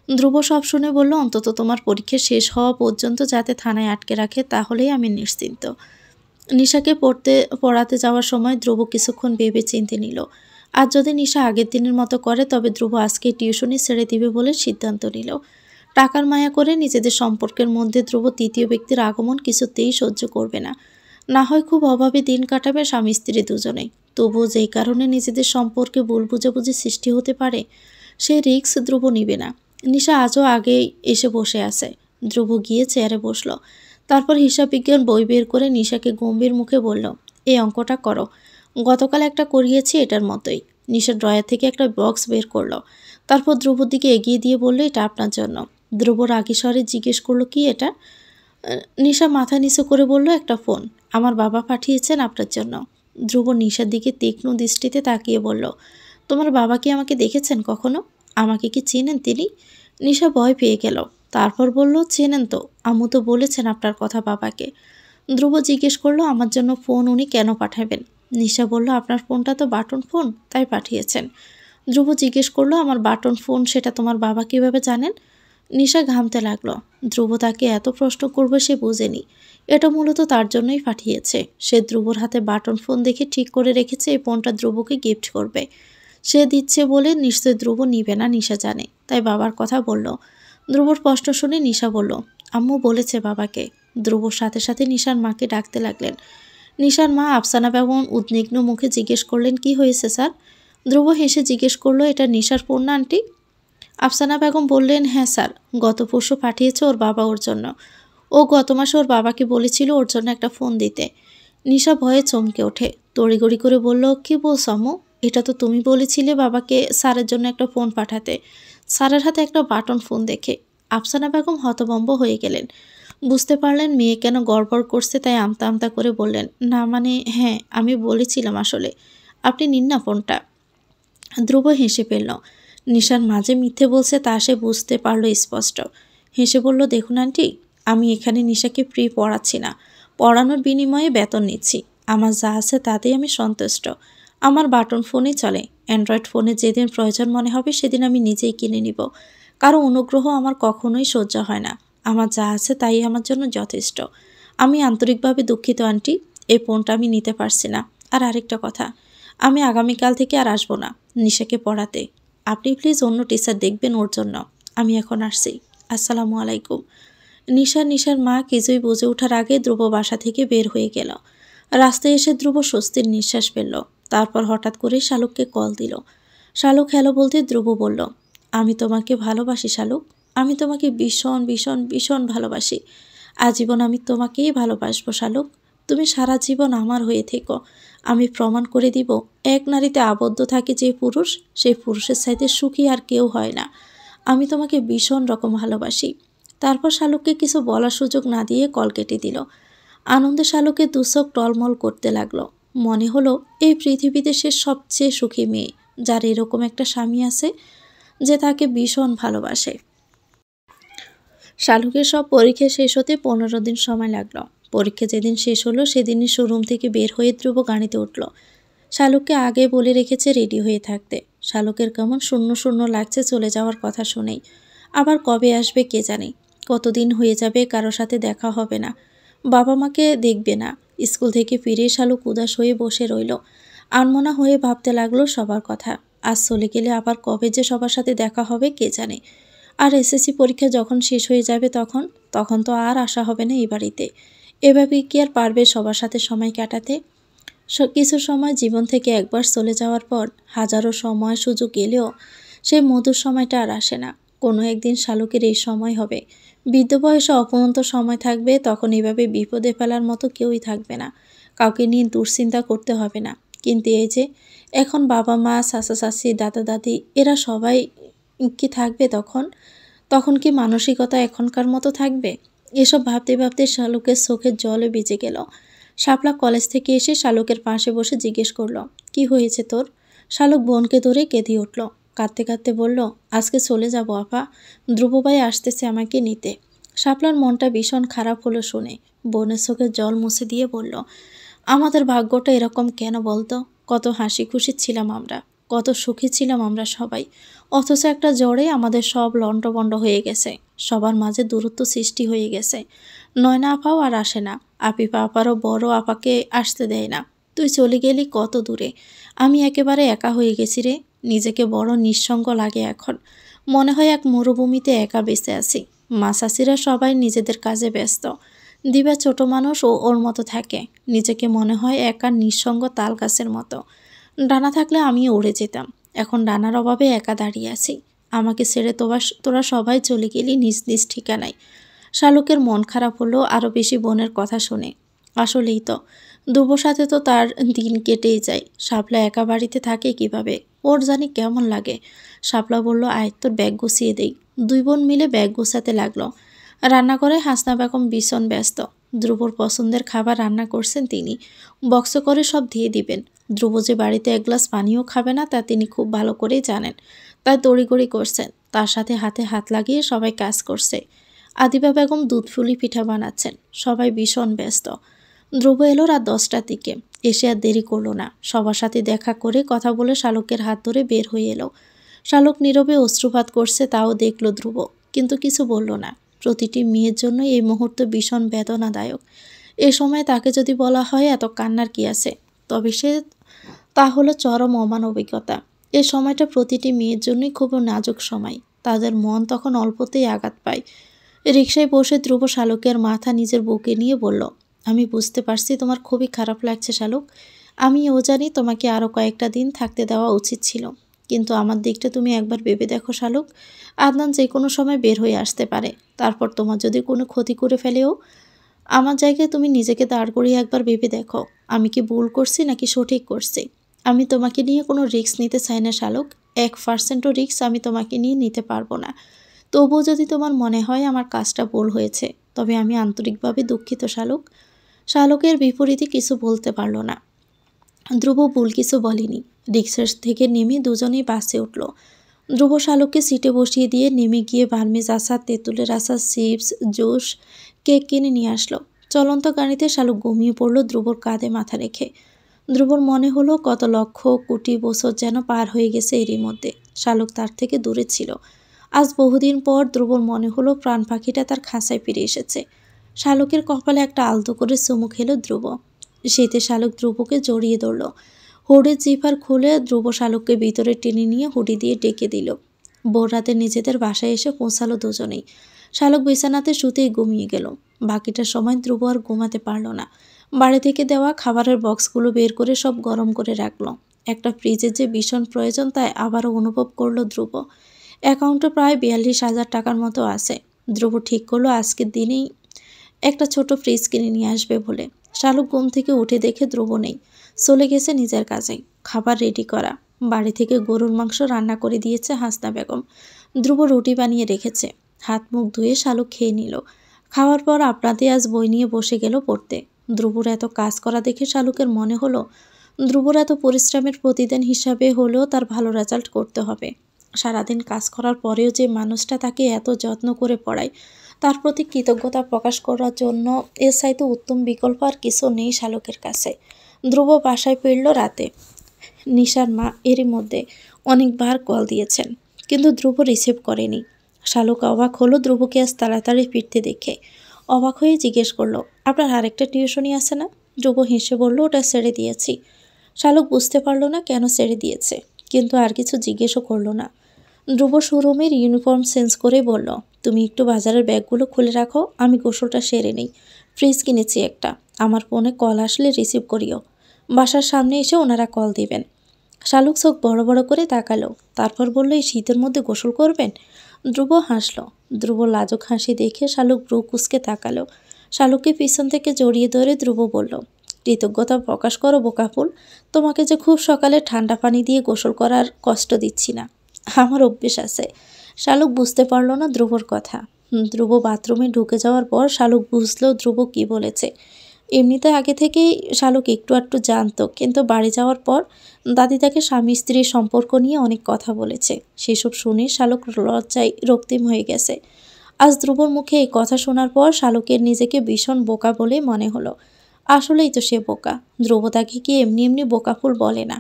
ধ্রুব সব শুনে বলল, অন্তত তোমার পরীক্ষা শেষ হওয়া পর্যন্ত যাতে থানায় আটকে রাখে তাহলেই আমি নিশ্চিন্ত। নিশাকে পড়াতে যাওয়ার সময় ধ্রুব কিছুক্ষণ ভেবে চিন্তে নিল। আজ যদি নিশা আগের দিনের মতো করে তবে ধ্রুব আজকে টিউশনি ছেড়ে দিবে বলে সিদ্ধান্ত নিল। টাকার মায়া করে নিজেদের সম্পর্কের মধ্যে ধ্রুব তৃতীয় ব্যক্তির আগমন কিছুতেই সহ্য করবে না। না হয় খুব অভাবে দিন কাটাবে স্বামী স্ত্রী দুজনেই, তবুও যেই কারণে নিজেদের সম্পর্কে ভুল বুঝাবুঝি সৃষ্টি হতে পারে সেই রিস্ক ধ্রুব নিবে না। নিশা আজও আগেই এসে বসে আছে। ধ্রুব গিয়ে চেয়ারে বসল। তারপর হিসাব বিজ্ঞান বই বের করে নিশাকে গম্ভীর মুখে বলল, এই অঙ্কটা করো। গতকাল একটা করিয়েছি এটার মতোই। নিশা ড্রয়ার থেকে একটা বক্স বের করলো। তারপর ধ্রুবর দিকে এগিয়ে দিয়ে বলল, এটা আপনার জন্য। ধ্রুব রাগী স্বরে জিজ্ঞেস করলো, কি এটা? নিশা মাথা নিচু করে বলল, একটা ফোন। আমার বাবা পাঠিয়েছেন আপনার জন্য। ধ্রুব নিশার দিকে তীক্ষ্ণ দৃষ্টিতে তাকিয়ে বলল, তোমার বাবা কি আমাকে দেখেছেন কখনো? আমাকে কি চেনেন তিনি? নিশা ভয় পেয়ে গেল। তারপর বলল, চেনেন তো, আম্মু তো বলেছেন আপনার কথা বাবাকে। ধ্রুব জিজ্ঞেস করলো, আমার জন্য ফোন উনি কেন পাঠাবেন? নিশা বলল, আপনার ফোনটা তো বাটন ফোন, তাই পাঠিয়েছেন। ধ্রুব জিজ্ঞেস করলো, আমার বাটন ফোন সেটা তোমার বাবা কিভাবে জানেন? নিশা ঘামতে লাগলো। ধ্রুব তাকে এত প্রশ্ন করবে সে বুঝেনি। এটা মূলত তার জন্যই পাঠিয়েছে। সে ধ্রুবর হাতে বাটন ফোন দেখে ঠিক করে রেখেছে এই ফোনটা ধ্রুবকে গিফট করবে। সে দিচ্ছে বলে নিশ্চয় ধ্রুব নিবে না, নিশা জানে, তাই বাবার কথা বলল। ধ্রুবর প্রশ্ন শুনে নিশা বলল, আম্মু বলেছে বাবাকে। ধ্রুবর সাথে সাথে নিশার মাকে ডাকতে লাগলেন। নিশার মা আফসানা বেগম উদ্বিগ্ন মুখে জিজ্ঞেস করলেন, কি হয়েছে স্যার? ধ্রুব হেসে জিজ্ঞেস করলো, এটা নিশার ফোন না আন্টি? আফসানা বেগম বললেন, হ্যাঁ স্যার, গত পরশু পাঠিয়েছে ওর বাবা ওর জন্য। ও গত মাসে ওর বাবাকে বলেছিল ওর জন্য একটা ফোন দিতে। নিশা ভয়ে চমকে ওঠে। তড়িঘড়ি করে বলল, কি বলছ আম্মু? এটা তো তুমি বলেছিলে বাবাকে স্যারের জন্য একটা ফোন পাঠাতে। স্যারের হাতে একটা বাটন ফোন দেখে আফসানা বেগম হতভম্ব হয়ে গেলেন। বুঝতে পারলেন মেয়ে কেন গড়বড় করছে, তাই আমতা আমতা করে বললেন, না মানে হ্যাঁ আমি বলেছিলাম আসলে। আপনি নিন না ফোনটা। ধ্রুব হেসে ফেলল। নিশার মাঝে মিথ্যে বলছে তা সে বুঝতে পারল স্পষ্ট। হেসে বলল, দেখুন আন্টি, আমি এখানে নিশাকে ফ্রি পড়াচ্ছি না, পড়ানোর বিনিময়ে বেতন নিচ্ছি। আমার যা আছে তাতেই আমি সন্তুষ্ট। আমার বাটন ফোনই চলে। অ্যান্ড্রয়েড ফোনে যেদিন প্রয়োজন মনে হবে সেদিন আমি নিজেই কিনে নিব। কারো অনুগ্রহ আমার কখনোই সহ্য হয় না। আমার যা আছে তাই আমার জন্য যথেষ্ট। আমি আন্তরিকভাবে দুঃখিত আন্টি, এই ফোনটা আমি নিতে পারছি না। আর আরেকটা কথা, আমি আগামীকাল থেকে আর আসবো না নিশাকে পড়াতে। আপনি প্লিজ অন্য টিচার দেখবেন ওর জন্য। আমি এখন আসছি। আসসালামু আলাইকুম। নিশার মা কিছুই বুঝে ওঠার আগে ধ্রুব বাসা থেকে বের হয়ে গেল। রাস্তায় এসে ধ্রুব স্বস্তির নিঃশ্বাস ফেলল। তারপর হঠাৎ করে শালুককে কল দিল। শালুক হ্যালো বলতে ধ্রুব বলল, আমি তোমাকে ভালোবাসি শালুক। আমি তোমাকে ভীষণ ভীষণ ভীষণ ভালোবাসি। আজীবন আমি তোমাকেই ভালোবাসবো শালুক। তুমি সারা জীবন আমার হয়ে থেকো। আমি প্রমাণ করে দিব, এক নারীতে আবদ্ধ থাকে যে পুরুষ, সেই পুরুষের চাইতে সুখী আর কেউ হয় না। আমি তোমাকে ভীষণ রকম ভালোবাসি। তারপর শালুককে কিছু বলার সুযোগ না দিয়ে কল কেটে দিল। আনন্দে শালুকের দুচোখ টলমল করতে লাগলো। মনে হলো এই পৃথিবীতে সে সবচেয়ে সুখী মেয়ে, যার এরকম একটা স্বামী আছে যে তাকে ভীষণ ভালোবাসে। শালুকের সব পরীক্ষা শেষ হতে 15 দিন সময় লাগলো। পরীক্ষা যেদিন শেষ হলো সেদিনই শোরুম থেকে বের হয়ে ধ্রুব গাড়িতে উঠল। শালুককে আগে বলে রেখেছে রেডি হয়ে থাকতে। শালুকের কেমন শূন্য শূন্য লাগছে চলে যাওয়ার কথা শুনেই। আবার কবে আসবে কে জানে। কতদিন হয়ে যাবে কারো সাথে দেখা হবে না, বাবা মাকে দেখবে না। স্কুল থেকে ফিরে শালুক উদাস হয়ে বসে রইল। আনমনা হয়ে ভাবতে লাগলো সবার কথা। আজ চলে গেলে আবার কবে যে সবার সাথে দেখা হবে কে জানে। আর এসএসসি পরীক্ষা যখন শেষ হয়ে যাবে তখন তো আর আসা হবে না এই বাড়িতে। এভাবে কি আর পারবে সবার সাথে সময় কাটাতে? কিছু সময় জীবন থেকে একবার চলে যাওয়ার পর হাজারো সময় সুযোগ এলেও সেই মধুর সময়টা আর আসে না। কোনো একদিন শালুকের এই সময় হবে, বৃদ্ধ বয়সে অপরন্ত সময় থাকবে, তখন এভাবে বিপদে ফেলার মতো কেউই থাকবে না, কাউকে নিয়ে দুশ্চিন্তা করতে হবে না। কিন্তু এই যে এখন বাবা মা, চাচা চাচি, দাদা দাদি এরা সবাই কি থাকবে তখন? তখন কি মানসিকতা এখনকার মতো থাকবে? এসব ভাবতে ভাবতে শালুকের চোখের জলে ভিজে গেল। শাপলা কলেজ থেকে এসে শালুকের পাশে বসে জিজ্ঞেস করলো, কি হয়েছে তোর? শালুক বোনকে ধরে কেঁদে উঠল। কাঁদতে কাঁদতে বলল, আজকে চলে যাব আপা, ধ্রুব ভাই আসতেছে আমাকে নিতে। শাপলার মনটা ভীষণ খারাপ হলো শুনে। বোনের চোখের জল মুছে দিয়ে বলল, আমাদের ভাগ্যটা এরকম কেন বলতো? কত হাসি খুশি ছিলাম আমরা, কত সুখী ছিলাম আমরা সবাই, অথচ একটা জ্বরে আমাদের সব লণ্ডভণ্ড হয়ে গেছে, সবার মাঝে দূরত্ব সৃষ্টি হয়ে গেছে। নয়না আপাও আর আসে না, আপিপা আপারও বড় আপাকে আসতে দেয় না। তুই চলে গেলি কত দূরে, আমি একেবারে একা হয়ে গেছি রে। নিজেকে বড় নিঃসঙ্গ লাগে এখন, মনে হয় এক মরুভূমিতে একা বেঁচে আছি। মা চাষিরা সবাই নিজেদের কাজে ব্যস্ত, দিবা ছোট মানুষ ও ওর মতো থাকে, নিজেকে মনে হয় একা নিঃসঙ্গ তাল গাছের মতো। ডানা থাকলে আমিও উড়ে যেতাম, এখন ডানার অভাবে একা দাঁড়িয়ে আছি। আমাকে ছেড়ে তোরা সবাই চলে গেলি নিজ নিজ ঠিকানায়। শালুকের মন খারাপ হলো আরও বেশি বোনের কথা শুনে। আসলেই তো, ধ্রুবর সাথে তো তার দিন কেটেই যায়। শাপলা একা বাড়িতে থাকে কিভাবে, ওর জানি কেমন লাগে। শাপলা বলল, আয় তোর ব্যাগ গুছিয়ে দেই। দুই বোন মিলে ব্যাগ গুছাতে লাগলো। রান্নাঘরে হাসনা বেগম ভীষণ ব্যস্ত। ধ্রুবর পছন্দের খাবার রান্না করছেন তিনি, বক্স করে সব দিয়ে দিবেন। ধ্রুব যে বাড়িতে এক গ্লাস পানিও খাবে না তা তিনি খুব ভালো করেই জানেন, তাই তড়িগড়ি করছেন। তার সাথে হাতে হাত লাগিয়ে সবাই কাজ করছে। আদিবা বেগম দুধ ফুলি পিঠা বানাচ্ছেন, সবাই ভীষণ ব্যস্ত। ধ্রুব এলো রাত 10টার দিকে, এসে আর দেরি করলো না। সবার সাথে দেখা করে কথা বলে শালুকের হাত ধরে বের হয়ে এলো। শালুক নীরবে অশ্রুপাত করছে, তাও দেখলো ধ্রুব, কিন্তু কিছু বলল না। প্রতিটি মেয়ের জন্য এই মুহূর্ত ভীষণ বেদনাদায়ক। এ সময় তাকে যদি বলা হয় এত কান্নার কি আছে, তবে তা হলো চরম অমানবিকতা। এ সময়টা প্রতিটি মেয়ের জন্যই খুব নাজুক সময়, তাদের মন তখন অল্পতেই আঘাত পায়। রিকশায় বসে ধ্রুব শালুকের মাথা নিজের বুকে নিয়ে বলল, আমি বুঝতে পারছি তোমার খুবই খারাপ লাগছে শালুক, আমিও জানি তোমাকে আরও কয়েকটা দিন থাকতে দেওয়া উচিত ছিল, কিন্তু আমার দিকটা তুমি একবার ভেবে দেখো শালুক। আদনান যে কোনো সময় বের হয়ে আসতে পারে, তারপর তোমার যদি কোনো ক্ষতি করে ফেলেও, আমার জায়গায় তুমি নিজেকে দাঁড় করিয়ে একবার ভেবে দেখো, আমি কি ভুল করছি নাকি সঠিক করছি। আমি তোমাকে নিয়ে কোনো রিস্ক নিতে চাই না শালুক, 1%ও রিস্ক আমি তোমাকে নিয়ে নিতে পারবো না। তবুও যদি তোমার মনে হয় আমার কাজটা ভুল হয়েছে, তবে আমি আন্তরিকভাবে দুঃখিত শালুক। শালুকের বিপরীতে কিছু বলতে পারল না। ধ্রুব ভুল কিছু বলেনি। রিক্সার থেকে নেমে দুজনেই বাসে উঠল। ধ্রুব শালুককে সিটে বসিয়ে দিয়ে নেমে গিয়ে বার্মিজ আচার, তেঁতুলের আচার, চিপস, জুস, কেক কিনে নিয়ে আসলো। চলন্ত গাড়িতে শালুক ঘুমিয়ে পড়ল ধ্রুবর কাঁধে মাথা রেখে। ধ্রুবর মনে হলো কত লক্ষ কোটি বছর যেন পার হয়ে গেছে এরই মধ্যে। শালুক তার থেকে দূরে ছিল। আজ বহুদিন পর ধ্রুবর মনে হলো প্রাণ পাখিটা তার খাঁচায় ফিরে এসেছে। শালুকের কপালে একটা আলতো করে চুমু খেল ধ্রুব। শীতে শালুক ধ্রুবকে জড়িয়ে ধরল। হুডির জিপার খুলে ধ্রুব শালুককে ভিতরে টেনে নিয়ে হুডি দিয়ে ডেকে দিল। ভোর রাতে নিজেদের বাসায় এসে পৌঁছালো দুজনেই। শালুক বিছানাতে শুতেই ঘুমিয়ে গেল। বাকিটা সময় ধ্রুব আর ঘুমাতে পারল না। বাড়ি থেকে দেওয়া খাবারের বক্সগুলো বের করে সব গরম করে রাখলো। একটা ফ্রিজের যে ভীষণ প্রয়োজন তাই আবারও অনুভব করলো ধ্রুব। অ্যাকাউন্টে প্রায় 42,000 টাকার মতো আছে। ধ্রুব ঠিক করলো আজকের দিনেই একটা ছোট ফ্রিজ কিনে নিয়ে আসবে বলে। শালুক ঘুম থেকে উঠে দেখে ধ্রুব নেই, চলে গেছে নিজের কাজে। খাবার রেডি করা, বাড়ি থেকে গরুর মাংস রান্না করে দিয়েছে হাসনা বেগম। ধ্রুব রুটি বানিয়ে রেখেছে। হাত মুখ ধুয়ে শালুক খেয়ে নিল। খাওয়ার পর আপনাতে আজ বই নিয়ে বসে গেল পড়তে। ধ্রুবর এত কাজ করা দেখে শালুকের মনে হলো ধ্রুবর এত পরিশ্রমের প্রতিদান হিসাবে হলেও তার ভালো রেজাল্ট করতে হবে। সারাদিন কাজ করার পরেও যে মানুষটা তাকে এত যত্ন করে পড়ায়, তার প্রতি কৃতজ্ঞতা প্রকাশ করার জন্য এর চাইতে উত্তম বিকল্প আর কিছু নেই শালুকের কাছে। ধ্রুব বাসায় ফিরল রাতে। নিশার মা এরই মধ্যে অনেকবার কল দিয়েছেন, কিন্তু ধ্রুব রিসিভ করেনি। শালুক অবাক হলো ধ্রুবকে আজ তাড়াতাড়ি ফিরতে দেখে। অবাক হয়ে জিজ্ঞেস করলো, আপনার আরেকটা টিউশনি আছে না? ধ্রুব হেসে বলল, ওটা ছেড়ে দিয়েছি। শালুক বুঝতে পারলো না কেন ছেড়ে দিয়েছে, কিন্তু আর কিছু জিজ্ঞেসও করলো না। ধ্রুব শোরুমের ইউনিফর্ম চেঞ্জ করে বলল, তুমি একটু বাজারের ব্যাগগুলো খুলে রাখো, আমি গোসলটা সেরে নেই। ফ্রিজ কিনেছি একটা, আমার ফোনে কল আসলে রিসিভ করিও। বাসার সামনে এসে ওনারা কল দিবেন। শালুক চোখ বড় বড় করে তাকালো, তারপর বলল, এই শীতের মধ্যে গোসল করবেন? ধ্রুব হাসল। ধ্রুব লাজুক হাসি দেখে শালুক ব্রু কুঁচকে তাকালো। শালুককে পিছন থেকে জড়িয়ে ধরে ধ্রুব বলল, কৃতজ্ঞতা প্রকাশ করো বোকাফুল। তোমাকে যে খুব সকালে ঠান্ডা পানি দিয়ে গোসল করার কষ্ট দিচ্ছি না, আমার অভ্যেস আছে। শালুক বুঝতে পারল না ধ্রুবর কথা। ধ্রুব বাথরুমে ঢুকে যাওয়ার পর শালুক বুঝলো ধ্রুব কি বলেছে। এমনিতে আগে থেকেই শালুক একটু আধটু জানতো, কিন্তু বাড়ি যাওয়ার পর দাদি তাকে স্বামী স্ত্রীর সম্পর্ক নিয়ে অনেক কথা বলেছে। সেসব শুনে শালুক লজ্জায় রক্তিম হয়ে গেছে। আজ ধ্রুবর মুখে এই কথা শোনার পর শালুকের নিজেকে ভীষণ বোকা বলে মনে হলো। আসলেই তো সে বোকা। ধ্রুব তাকে কি এমনি এমনি বোকাফুল বলে না।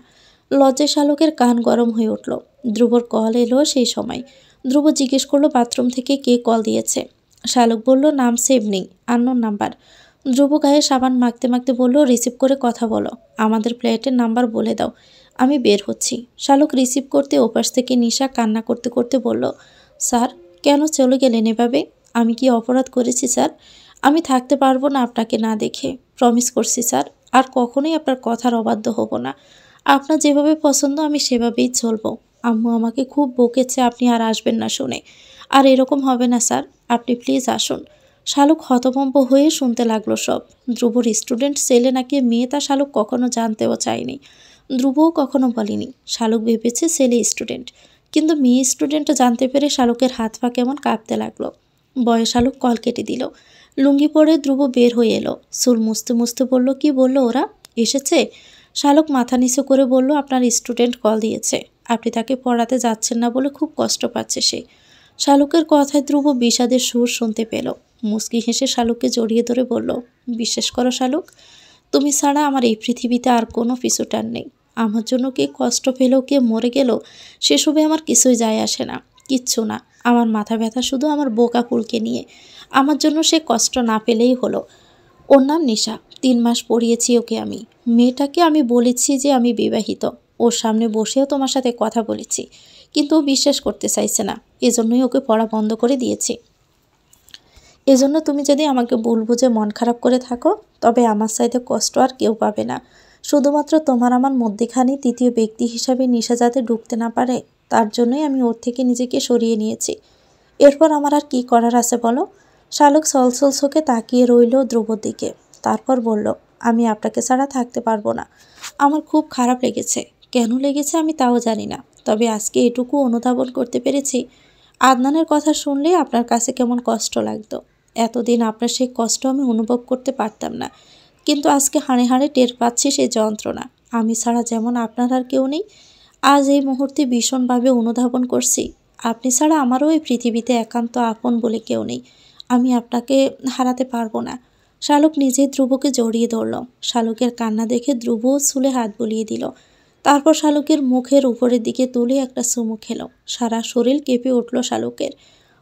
লজ্জায় শালুকের কান গরম হয়ে উঠল। ধ্রুবর কল এলো সেই সময়। ধ্রুব জিজ্ঞেস করলো বাথরুম থেকে কে কল দিয়েছে। শালুক বলল, নাম সেভ নেই, আননোন নাম্বার। ধ্রুব গায়ে সাবান মাখতে মাখতে বলল, রিসিভ করে কথা বলো, আমাদের ফ্ল্যাটের নাম্বার বলে দাও, আমি বের হচ্ছি। শালুক রিসিভ করতে ওপাশ থেকে নিশা কান্না করতে করতে বলল, স্যার কেন চলে গেলেন এভাবে? আমি কি অপরাধ করেছি স্যার? আমি থাকতে পারবো না আপনাকে না দেখে, প্রমিস করছি স্যার। আর কখনোই আপনার কথার অবাধ্য হব না। আপনার যেভাবে পছন্দ আমি সেভাবেই চলবো। আম্মু আমাকে খুব বকেছে আপনি আর আসবেন না শুনে। আর এরকম হবে না স্যার, আপনি প্লিজ আসুন। শালুক হতভম্ব হয়ে শুনতে লাগলো সব। ধ্রুবর স্টুডেন্ট ছেলে নাকি মেয়ে তা শালুক কখনো জানতেও চায়নি। ধ্রুবও কখনো বলেনি। শালুক ভেবেছে ছেলে স্টুডেন্ট, কিন্তু মেয়ে স্টুডেন্ট জানতে পেরে শালুকের হাত পা কেমন কাঁপতে লাগলো। বয়ে শালুক কল কেটে দিল। লুঙ্গি পরে ধ্রুব বের হয়ে এলো। চুল মুছতে মুছতে বলল, কি বললো ওরা? এসেছে? শালুক মাথা নিচু করে বলল, আপনার স্টুডেন্ট কল দিয়েছে, আপনি তাকে পড়াতে যাচ্ছেন না বলে খুব কষ্ট পাচ্ছে সে। শালুকের কথায় ধ্রুব বিষাদের সুর শুনতে পেল। মুচকি হেসে শালুককে জড়িয়ে ধরে বলল, বিশ্বাস করো শালুক, তুমি ছাড়া আমার এই পৃথিবীতে আর কোনো পিছুটান নেই। আমার জন্য কে কষ্ট পেল, কে মরে গেল, সেসবে আমার কিছুই যায় আসে না, কিচ্ছু না। আমার মাথা ব্যথা শুধু আমার বোকা ফুলকে নিয়ে। আমার জন্য সে কষ্ট না পেলেই হলো। ওর নাম নিশা, 3 মাস পড়িয়েছি ওকে আমি। মেয়েটাকে আমি বলেছি যে আমি বিবাহিত, ওর সামনে বসেও তোমার সাথে কথা বলেছি, কিন্তু ও বিশ্বাস করতে চাইছে না। এজন্যই ওকে পড়া বন্ধ করে দিয়েছি। এজন্য তুমি যদি আমাকে ভুল বুঝে মন খারাপ করে থাকো, তবে আমার চাইতে কষ্ট আর কেউ পাবে না। শুধুমাত্র তোমার আমার মধ্যেখানে তৃতীয় ব্যক্তি হিসাবে নিশা যাতে ঢুকতে না পারে, তার জন্যই আমি ওর থেকে নিজেকে সরিয়ে নিয়েছি। এরপর আমার আর কি করার আছে বলো? শালুক ছলছল চোখে তাকিয়ে রইল ধ্রুবর দিকে। তারপর বলল, আমি আপনাকে ছাড়া থাকতে পারবো না। আমার খুব খারাপ লেগেছে। কেন লেগেছে আমি তাও জানি না, তবে আজকে এটুকু অনুধাবন করতে পেরেছি, আদনানের কথা শুনলে আপনার কাছে কেমন কষ্ট লাগতো। এতদিন আপনার সেই কষ্ট আমি অনুভব করতে পারতাম না, কিন্তু আজকে হাড়ে হাড়ে টের পাচ্ছি সেই যন্ত্রণা। আমি ছাড়া যেমন আপনার আর কেউ নেই, আজ এই মুহূর্তে ভীষণভাবে অনুধাবন করছি, আপনি ছাড়া আমারও এই পৃথিবীতে একান্ত আপন বলে কেউ নেই। আমি আপনাকে হারাতে পারবো না। শালুক নিজেই ধ্রুবকে জড়িয়ে ধরল। শালুকের কান্না দেখে ধ্রুবও চুলে হাত বুলিয়ে দিল। তারপর শালুকের মুখের উপরের দিকে তুলে একটা চুমু খেল। সারা শরীর কেঁপে উঠল শালুকের।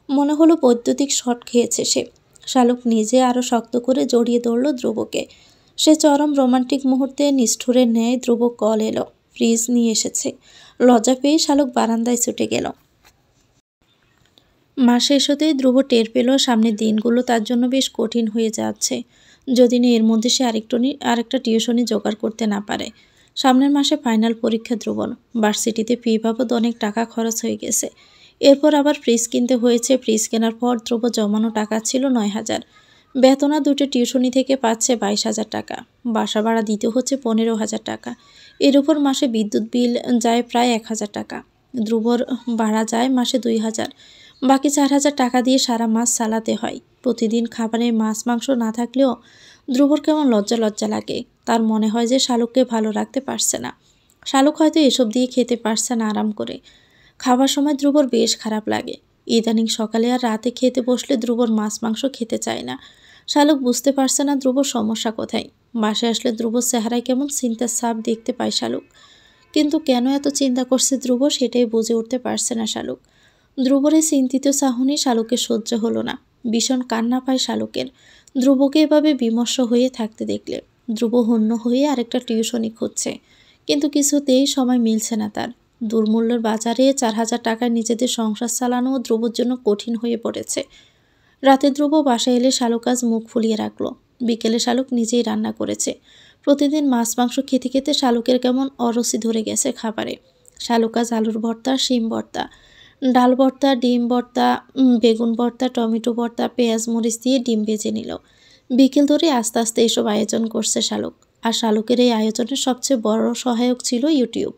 মনে হলো বৈদ্যুতিক শট খেয়েছে সে। শালুক নিজে আরও শক্ত করে জড়িয়ে ধরল ধ্রুবকে। সে চরম রোমান্টিক মুহূর্তে নিষ্ঠুরের ন্যায় ধ্রুব কল এলো, ফ্রিজ নিয়ে এসেছে। লজ্জা পেয়ে শালুক বারান্দায় ছুটে গেল। মাস শেষ হতেই ধ্রুব টের পেল সামনের দিনগুলো তার জন্য বেশ কঠিন হয়ে যাচ্ছে, যদি না এর মধ্যে সে আরেকটা টিউশনি জোগাড় করতে না পারে। সামনের মাসে ফাইনাল পরীক্ষা ধ্রুবর। ভার্সিটিতে ফি বাবদ অনেক টাকা খরচ হয়ে গেছে। এরপর আবার ফ্রিজ কিনতে হয়েছে। ফ্রিজ কেনার পর ধ্রুব জমানো টাকা ছিল 9,000। বেতনা 2টি টিউশনি থেকে পাচ্ছে 22,000 টাকা। বাসা ভাড়া দিতে হচ্ছে 15,000 টাকা। এর উপর মাসে বিদ্যুৎ বিল যায় প্রায় 1,000 টাকা। ধ্রুবর ভাড়া যায় মাসে 2,000। বাকি 4,000 টাকা দিয়ে সারা মাস চালাতে হয়। প্রতিদিন খাবারে মাছ মাংস না থাকলেও ধ্রুবর কেমন লজ্জা লজ্জা লাগে। তার মনে হয় যে শালুককে ভালো রাখতে পারছে না। শালুক হয়তো এসব দিয়ে খেতে পারছে না আরাম করে। খাবার সময় ধ্রুবর বেশ খারাপ লাগে। ইদানিং সকালে আর রাতে খেতে বসলে ধ্রুবর মাছ মাংস খেতে চায় না। শালুক বুঝতে পারছে না ধ্রুবর সমস্যা কোথায়। বাসায় আসলে ধ্রুবর চেহারায় কেমন চিন্তার ছাপ দেখতে পায় শালুক। কিন্তু কেন এত চিন্তা করছে ধ্রুব, সেটাই বুঝে উঠতে পারছে না শালুক। ধ্রুবর এই চিন্তিত চাহনি শালুকের সহ্য হলো না। ভীষণ কান্না পায় শালুকের ধ্রুবকে এভাবে বিমর্ষ হয়ে থাকতে দেখলে। ধ্রুব হন্য হয়ে আরেকটা টিউশনি খুঁজছে, কিন্তু কিছুতেই সময় মিলছে না তার। দুর্মূল্যের বাজারে 4,000 টাকায় নিজেদের সংসার চালানো ধ্রুবর জন্য কঠিন হয়ে পড়েছে। রাতে ধ্রুব বাসায় এলে শালুক আজ মুখ ফুলিয়ে রাখলো। বিকেলে শালুক নিজেই রান্না করেছে। প্রতিদিন মাছ মাংস খেতে খেতে শালুকের কেমন অরুচি ধরে গেছে খাবারে। শালুক আজ আলুর ভর্তা, শিম ভর্তা, ডাল ভর্তা, ডিম ভর্তা, বেগুন ভর্তা, টমেটো ভর্তা, পেঁয়াজ মরিচ দিয়ে ডিম ভেজে নিল। বিকেল ধরে আস্তে আস্তে এসব আয়োজন করছে শালুক। আর শালুকের এই আয়োজনের সবচেয়ে বড় সহায়ক ছিল ইউটিউব।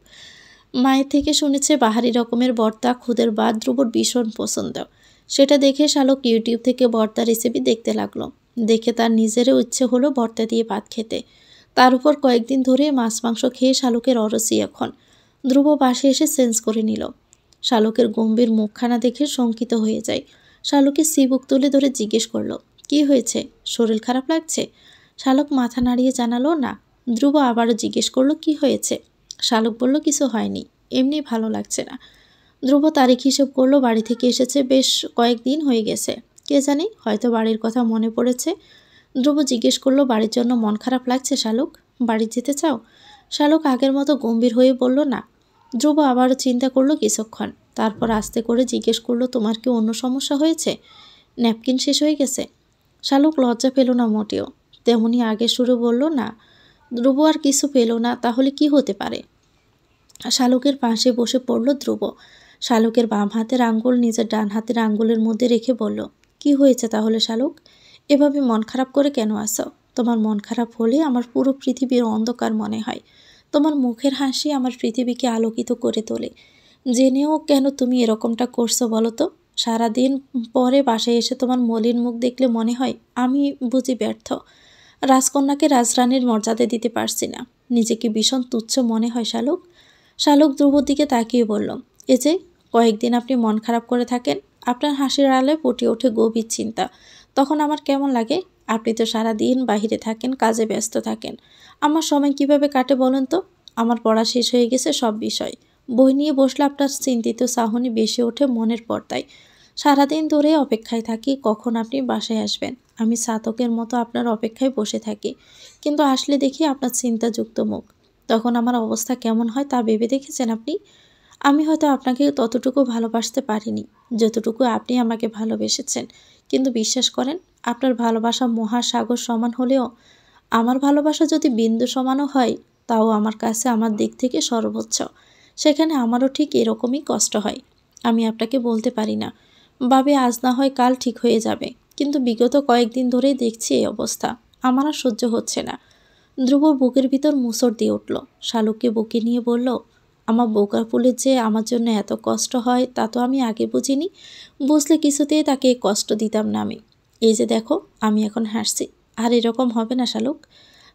মায়ের থেকে শুনেছে বাহারি রকমের ভর্তা খুদের ভাত ধ্রুবর ভীষণ পছন্দ। সেটা দেখে শালুক ইউটিউব থেকে ভর্তা রেসিপি দেখতে লাগলো। দেখে তার নিজেরও ইচ্ছে হলো ভর্তা দিয়ে ভাত খেতে। তার উপর কয়েকদিন ধরে মাছ মাংস খেয়ে শালুকের অরসি এখন। ধ্রুব বাসে এসে চেঞ্জ করে নিল। শালুকের গম্ভীর মুখখানা দেখে শঙ্কিত হয়ে যায়। শালুকের চিবুক তুলে ধরে জিজ্ঞেস করলো, কি হয়েছে? শরীর খারাপ লাগছে? শালুক মাথা নাড়িয়ে জানালো না। ধ্রুব আবারও জিজ্ঞেস করলো, কি হয়েছে? শালুক বলল, কিছু হয়নি, এমনি ভালো লাগছে না। ধ্রুব তারিখ হিসেব করলো, বাড়ি থেকে এসেছে বেশ কয়েকদিন হয়ে গেছে। কে জানি, হয়তো বাড়ির কথা মনে পড়েছে। ধ্রুব জিজ্ঞেস করলো, বাড়ির জন্য মন খারাপ লাগছে শালুক? বাড়ি যেতে চাও? শালুক আগের মতো গম্ভীর হয়ে বলল, না। ধ্রুব আবারও চিন্তা করলো কিছুক্ষণ। তারপর আস্তে করে জিজ্ঞেস করলো, তোমার কি অন্য সমস্যা হয়েছে? ন্যাপকিন শেষ হয়ে গেছে? শালুক লজ্জা পেল না মোটেও। তেমনি আগের সুরে বলল, না। ধ্রুব আর কিছু পেল না। তাহলে কি হতে পারে? শালুকের পাশে বসে পড়ল ধ্রুব। শালুকের বাম হাতের আঙ্গুল নিজের ডান হাতের আঙ্গুলের মধ্যে রেখে বলল, কি হয়েছে তাহলে শালুক? এভাবে মন খারাপ করে কেন আসো? তোমার মন খারাপ হলে আমার পুরো পৃথিবীর অন্ধকার মনে হয়। তোমার মুখের হাসি আমার পৃথিবীকে আলোকিত করে তোলে। জেনেও কেন তুমি এরকমটা করছো বলো তো? সারাদিন পরে বাসায় এসে তোমার মলিন মুখ দেখলে মনে হয় আমি বুঝি ব্যর্থ। রাজকন্যাকে রাজরানীর মর্যাদা দিতে পারছি না। নিজেকে ভীষণ তুচ্ছ মনে হয় শালুক। শালুক ধ্রুবর দিকে তাকিয়ে বলল, এই যে কয়েকদিন আপনি মন খারাপ করে থাকেন, আপনার হাসির আড়ালে ফুটে ওঠে গভীর চিন্তা। তখন আমার কেমন লাগে? আপনি তো সারা দিন বাহিরে থাকেন, কাজে ব্যস্ত থাকেন। আমার সময় কিভাবে কাটে বলুন তো? আমার পড়া শেষ হয়ে গেছে সব বিষয়। বই নিয়ে বসলে আপনার চিন্তিত চাহনি বেশি ওঠে মনের পর্দায়। সারাদিন ধরে অপেক্ষায় থাকি কখন আপনি বাসায় আসবেন। আমি চাতকের মতো আপনার অপেক্ষায় বসে থাকি, কিন্তু আসলে দেখি আপনার চিন্তাযুক্ত মুখ। তখন আমার অবস্থা কেমন হয় তা ভেবে দেখেছেন আপনি? আমি হয়তো আপনাকে ততটুকু ভালোবাসতে পারিনি যতটুকু আপনি আমাকে ভালোবেসেছেন, কিন্তু বিশ্বাস করেন, আপনার ভালোবাসা মহাসাগর সমান হলেও আমার ভালোবাসা যদি বিন্দু সমানও হয়, তাও আমার কাছে আমার দিক থেকে সর্বোচ্চ। সেখানে আমারও ঠিক এরকমই কষ্ট হয়। আমি আপনাকে বলতে পারি না, ভাবে আজ না হয় কাল ঠিক হয়ে যাবে, কিন্তু বিগত কয়েকদিন ধরেই দেখছি এই অবস্থা। আমার আর সহ্য হচ্ছে না। ধ্রুব বুকের ভিতর মুসর দিয়ে উঠল। শালুককে বুকে নিয়ে বলল, আমার বোকা ফুলের যে আমার জন্য এত কষ্ট হয় তা তো আমি আগে বুঝিনি। বুঝলে কিছুতেই তাকে কষ্ট দিতাম না আমি। এই যে দেখো, আমি এখন হাসছি। আর এরকম হবে না শালুক।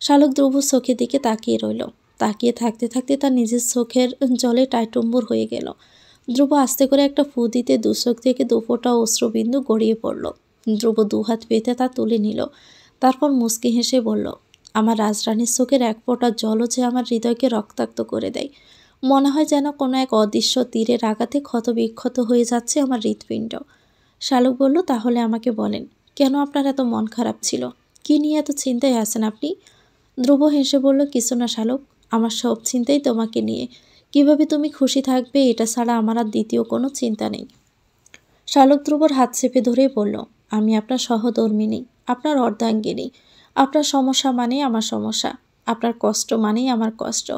শালুক ধ্রুবর চোখের দিকে তাকিয়ে রইল। তাকিয়ে থাকতে থাকতে তার নিজের চোখের জলে টাইটুম্বুর হয়ে গেল। ধ্রুব আস্তে করে একটা ফু দিতে দু চোখ থেকে দুফোঁটা অশ্রুবিন্দু গড়িয়ে পড়ল। ধ্রুব দুহাত পেতে তা তুলে নিল। তারপর মুচকি হেসে বলল, আমার রাজরানীর চোখের এক ফোঁটা জলও যে আমার হৃদয়কে রক্তাক্ত করে দেয়। মনে হয় যেন কোনো এক অদৃশ্য তীরের আঘাতে ক্ষতবিক্ষত হয়ে যাচ্ছে আমার হৃৎপিণ্ড। শালুক বলল, তাহলে আমাকে বলেন, কেন আপনার এত মন খারাপ ছিল? কি নিয়ে এত চিন্তায় আছেন আপনি? ধ্রুব হেসে বলল, কিছু না শালুক, আমার সব চিন্তাই তোমাকে নিয়ে। কিভাবে তুমি খুশি থাকবে এটা ছাড়া আমার আর দ্বিতীয় কোনো চিন্তা নেই। শালুক ধ্রুবর হাত চেপে ধরে বলল, আমি আপনার সহধর্মিণী, আপনার অর্ধাঙ্গিনী। আপনার সমস্যা মানেই আমার সমস্যা, আপনার কষ্ট মানেই আমার কষ্ট।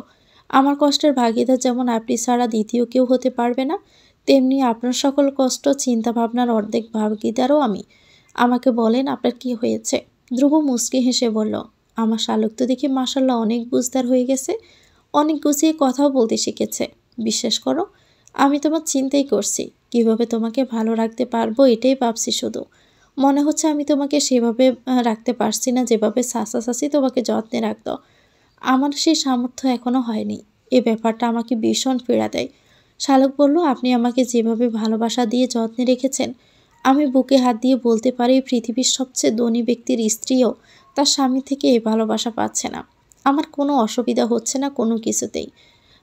আমার কষ্টের ভাগিদার যেমন আপনি ছাড়া দ্বিতীয় কেউ হতে পারবে না, তেমনি আপনার সকল কষ্ট চিন্তা ভাবনার অর্ধেক ভাগিদারও আমি। আমাকে বলেন, আপনার কি হয়েছে? ধ্রুব মুচকি হেসে বলল, আমার শালুক তো দেখি মাশাল্লাহ অনেক বুঝদার হয়ে গেছে, অনেক গুছিয়ে কথাও বলতে শিখেছে। বিশ্বাস করো, আমি তোমার চিন্তাই করছি, কিভাবে তোমাকে ভালো রাখতে পারবো এটাই ভাবছি শুধু। মনে হচ্ছে আমি তোমাকে সেভাবে রাখতে পারছি না যেভাবে চাচা চাচি তোমাকে যত্নে রাখত। আমার সেই সামর্থ্য এখনও হয়নি। এ ব্যাপারটা আমাকে ভীষণ পীড়া দেয়। শালুক বলল, আপনি আমাকে যেভাবে ভালোবাসা দিয়ে যত্নে রেখেছেন, আমি বুকে হাত দিয়ে বলতে পারি পৃথিবীর সবচেয়ে ধনী ব্যক্তির স্ত্রীও তার স্বামী থেকে এই ভালোবাসা পাচ্ছে না। আমার কোনো অসুবিধা হচ্ছে না কোনো কিছুতেই।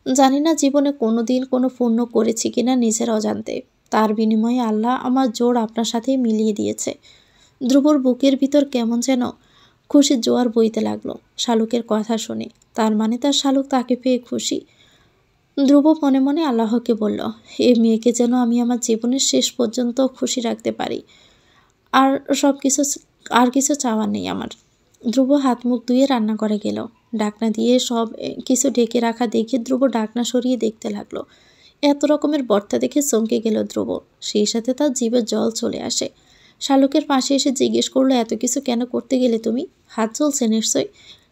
জানি না জীবনে কোনো দিন কোনো পুণ্য করেছি কিনা নিজের অজান্তে, তার বিনিময়ে আল্লাহ আমার জোর আপনার সাথেই মিলিয়ে দিয়েছে। ধ্রুবর বুকের ভিতর কেমন যেন খুশির জোয়ার বইতে লাগলো শালুকের কথা শুনে। তার মানে তার শালুক তাকে পেয়ে খুশি। ধ্রুব মনে মনে আল্লাহকে বলল, এ মেয়েকে যেন আমি আমার জীবনের শেষ পর্যন্ত খুশি রাখতে পারি। আর সব কিছু, আর কিছু চাওয়ার নেই আমার। ধ্রুব হাত মুখ ধুয়ে রান্না করে গেল। ডাকনা দিয়ে সব কিছু ঢেকে রাখা দেখে ধ্রুব ডাকনা সরিয়ে দেখতে লাগলো। এত রকমের বর্তা দেখে চমকে গেল ধ্রুব। সেই সাথে তার জিভে জল চলে আসে। শালুকের পাশে এসে জিজ্ঞেস করলো, এত কিছু কেন করতে গেলে তুমি? হাত চলছে নিশ্চয়।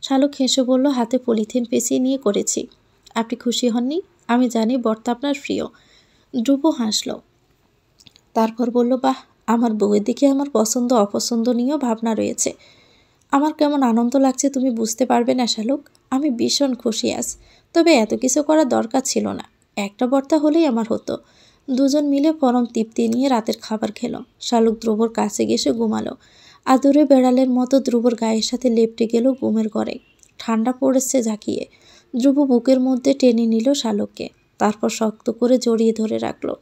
শালুক হেসে বলল, হাতে পলিথিন পেঁচিয়ে নিয়ে করেছি। আপনি খুশি হননি? আমি জানি বর্তা আপনার প্রিয়। ধ্রুব হাসল, তারপর বলল, বাহ, আমার বউয়ের দিকে আমার পছন্দ অপছন্দ নিয়েও ভাবনা রয়েছে। আমার কেমন আনন্দ লাগছে তুমি বুঝতে পারবে না শালুক। আমি ভীষণ খুশি আজ। তবে এত কিছু করার দরকার ছিল না। একটা বর্তা হলেই আমার হতো। দুজন মিলে পরম তৃপ্তি নিয়ে রাতের খাবার খেলো। শালুক ধ্রুবর কাছে গেছে ঘুমালো। আদুরে বেড়ালের মতো ধ্রুবর গায়ের সাথে লেপটে গেল ঘুমের ঘরে। ঠান্ডা পড়েছে ঝাঁকিয়ে। ধ্রুব বুকের মধ্যে টেনে নিল শালুককে। তারপর শক্ত করে জড়িয়ে ধরে রাখলো।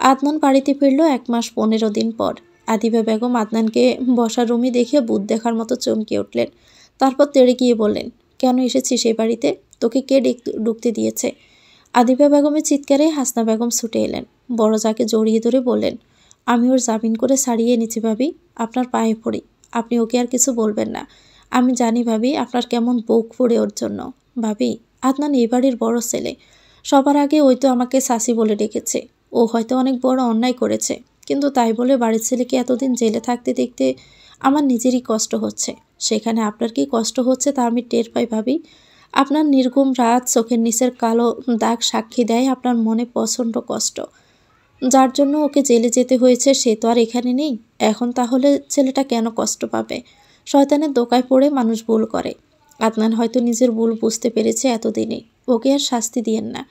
আদনান বাড়িতে ফিরল 1 মাস 15 দিন পর। আদিবা বেগম আদনানকে বসার রুমে দেখে ভূত দেখার মতো চমকে উঠলেন। তারপর তেড়ে গিয়ে বললেন, কেন এসেছিস সেই বাড়িতে? তোকে কে ঢুকতে দিয়েছে? আদিবা বেগমের চিৎকারে হাসনা বেগম ছুটে এলেন। বড় যাকে জড়িয়ে ধরে বললেন, আমি ওর জামিন করে ছাড়িয়ে এনেছি ভাবি। আপনার পায়ে পড়ি, আপনি ওকে আর কিছু বলবেন না। আমি জানি ভাবি আপনার কেমন বুক পড়ে ওর জন্য। ভাবি, আদনান এই বাড়ির বড় ছেলে। সবার আগে ওই তো আমাকে সাসি বলে ডেকেছে। ও হয়তো অনেক বড় অন্যায় করেছে, কিন্তু তাই বলে বাড়ির ছেলেকে এতদিন জেলে থাকতে দেখতে আমার নিজেরই কষ্ট হচ্ছে। সেখানে আপনার কি কষ্ট হচ্ছে তা আমি টের পাই ভাবি। আপনার নির্ঘুম রাত, চোখের নিচের কালো দাগ সাক্ষী দেয় আপনার মনে প্রচণ্ড কষ্ট। যার জন্য ওকে জেলে যেতে হয়েছে সে তো আর এখানে নেই। এখন তাহলে ছেলেটা কেন কষ্ট পাবে? শয়তানের দোকায় পড়ে মানুষ ভুল করে। আদনান হয়তো নিজের ভুল বুঝতে পেরেছে এতদিনে। ওকে আর শাস্তি দিয়েন না।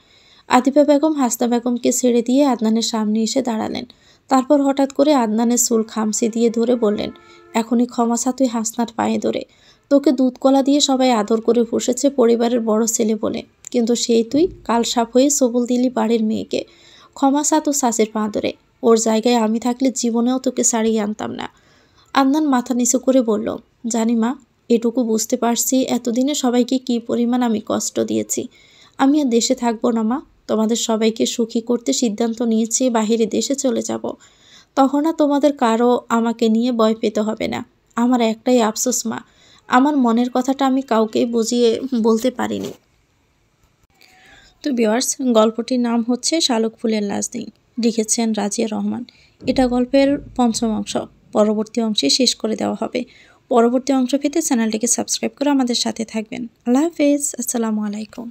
আদিবা বেগম হাসনা বেগমকে ছেড়ে দিয়ে আদনানের সামনে এসে দাঁড়ালেন। তারপর হঠাৎ করে আদনানের চুল খামচি দিয়ে ধরে বললেন, এখনই ক্ষমা চা তুই হাসনার পায়ে ধরে। তোকে দুধ কলা দিয়ে সবাই আদর করে বসেছে পরিবারের বড় ছেলে বলে, কিন্তু সেই তুই কালসাপ হয়ে সবল দিলি বাড়ির মেয়েকে। ক্ষমা চা তো চাচের পা ধরে। ওর জায়গায় আমি থাকলে জীবনেও তোকে ছাড়িয়ে আনতাম না। আদনান মাথা নিচু করে বলল, জানি মা, এটুকু বুঝতে পারছি এতদিনে সবাইকে কী পরিমাণ আমি কষ্ট দিয়েছি। আমি আর দেশে থাকবো না মা। তোমাদের সবাইকে সুখী করতে সিদ্ধান্ত নিয়েছি বাহিরে দেশে চলে যাব। তখন আর তোমাদের কারো আমাকে নিয়ে ভয় পেতে হবে না। আমার একটাই আফসোস মা, আমার মনের কথাটা আমি কাউকে বুঝিয়ে বলতে পারিনি। তো ভিউয়ার্স, গল্পটির নাম হচ্ছে শালুক ফুলের লাশ নেই। লিখেছেন রাজিয়া রহমান। এটা গল্পের 5ম অংশ। পরবর্তী অংশে শেষ করে দেওয়া হবে। পরবর্তী অংশ পেতে চ্যানেলটিকে সাবস্ক্রাইব করে আমাদের সাথে থাকবেন। আল্লাহ হাফেজ। আসসালামু আলাইকুম।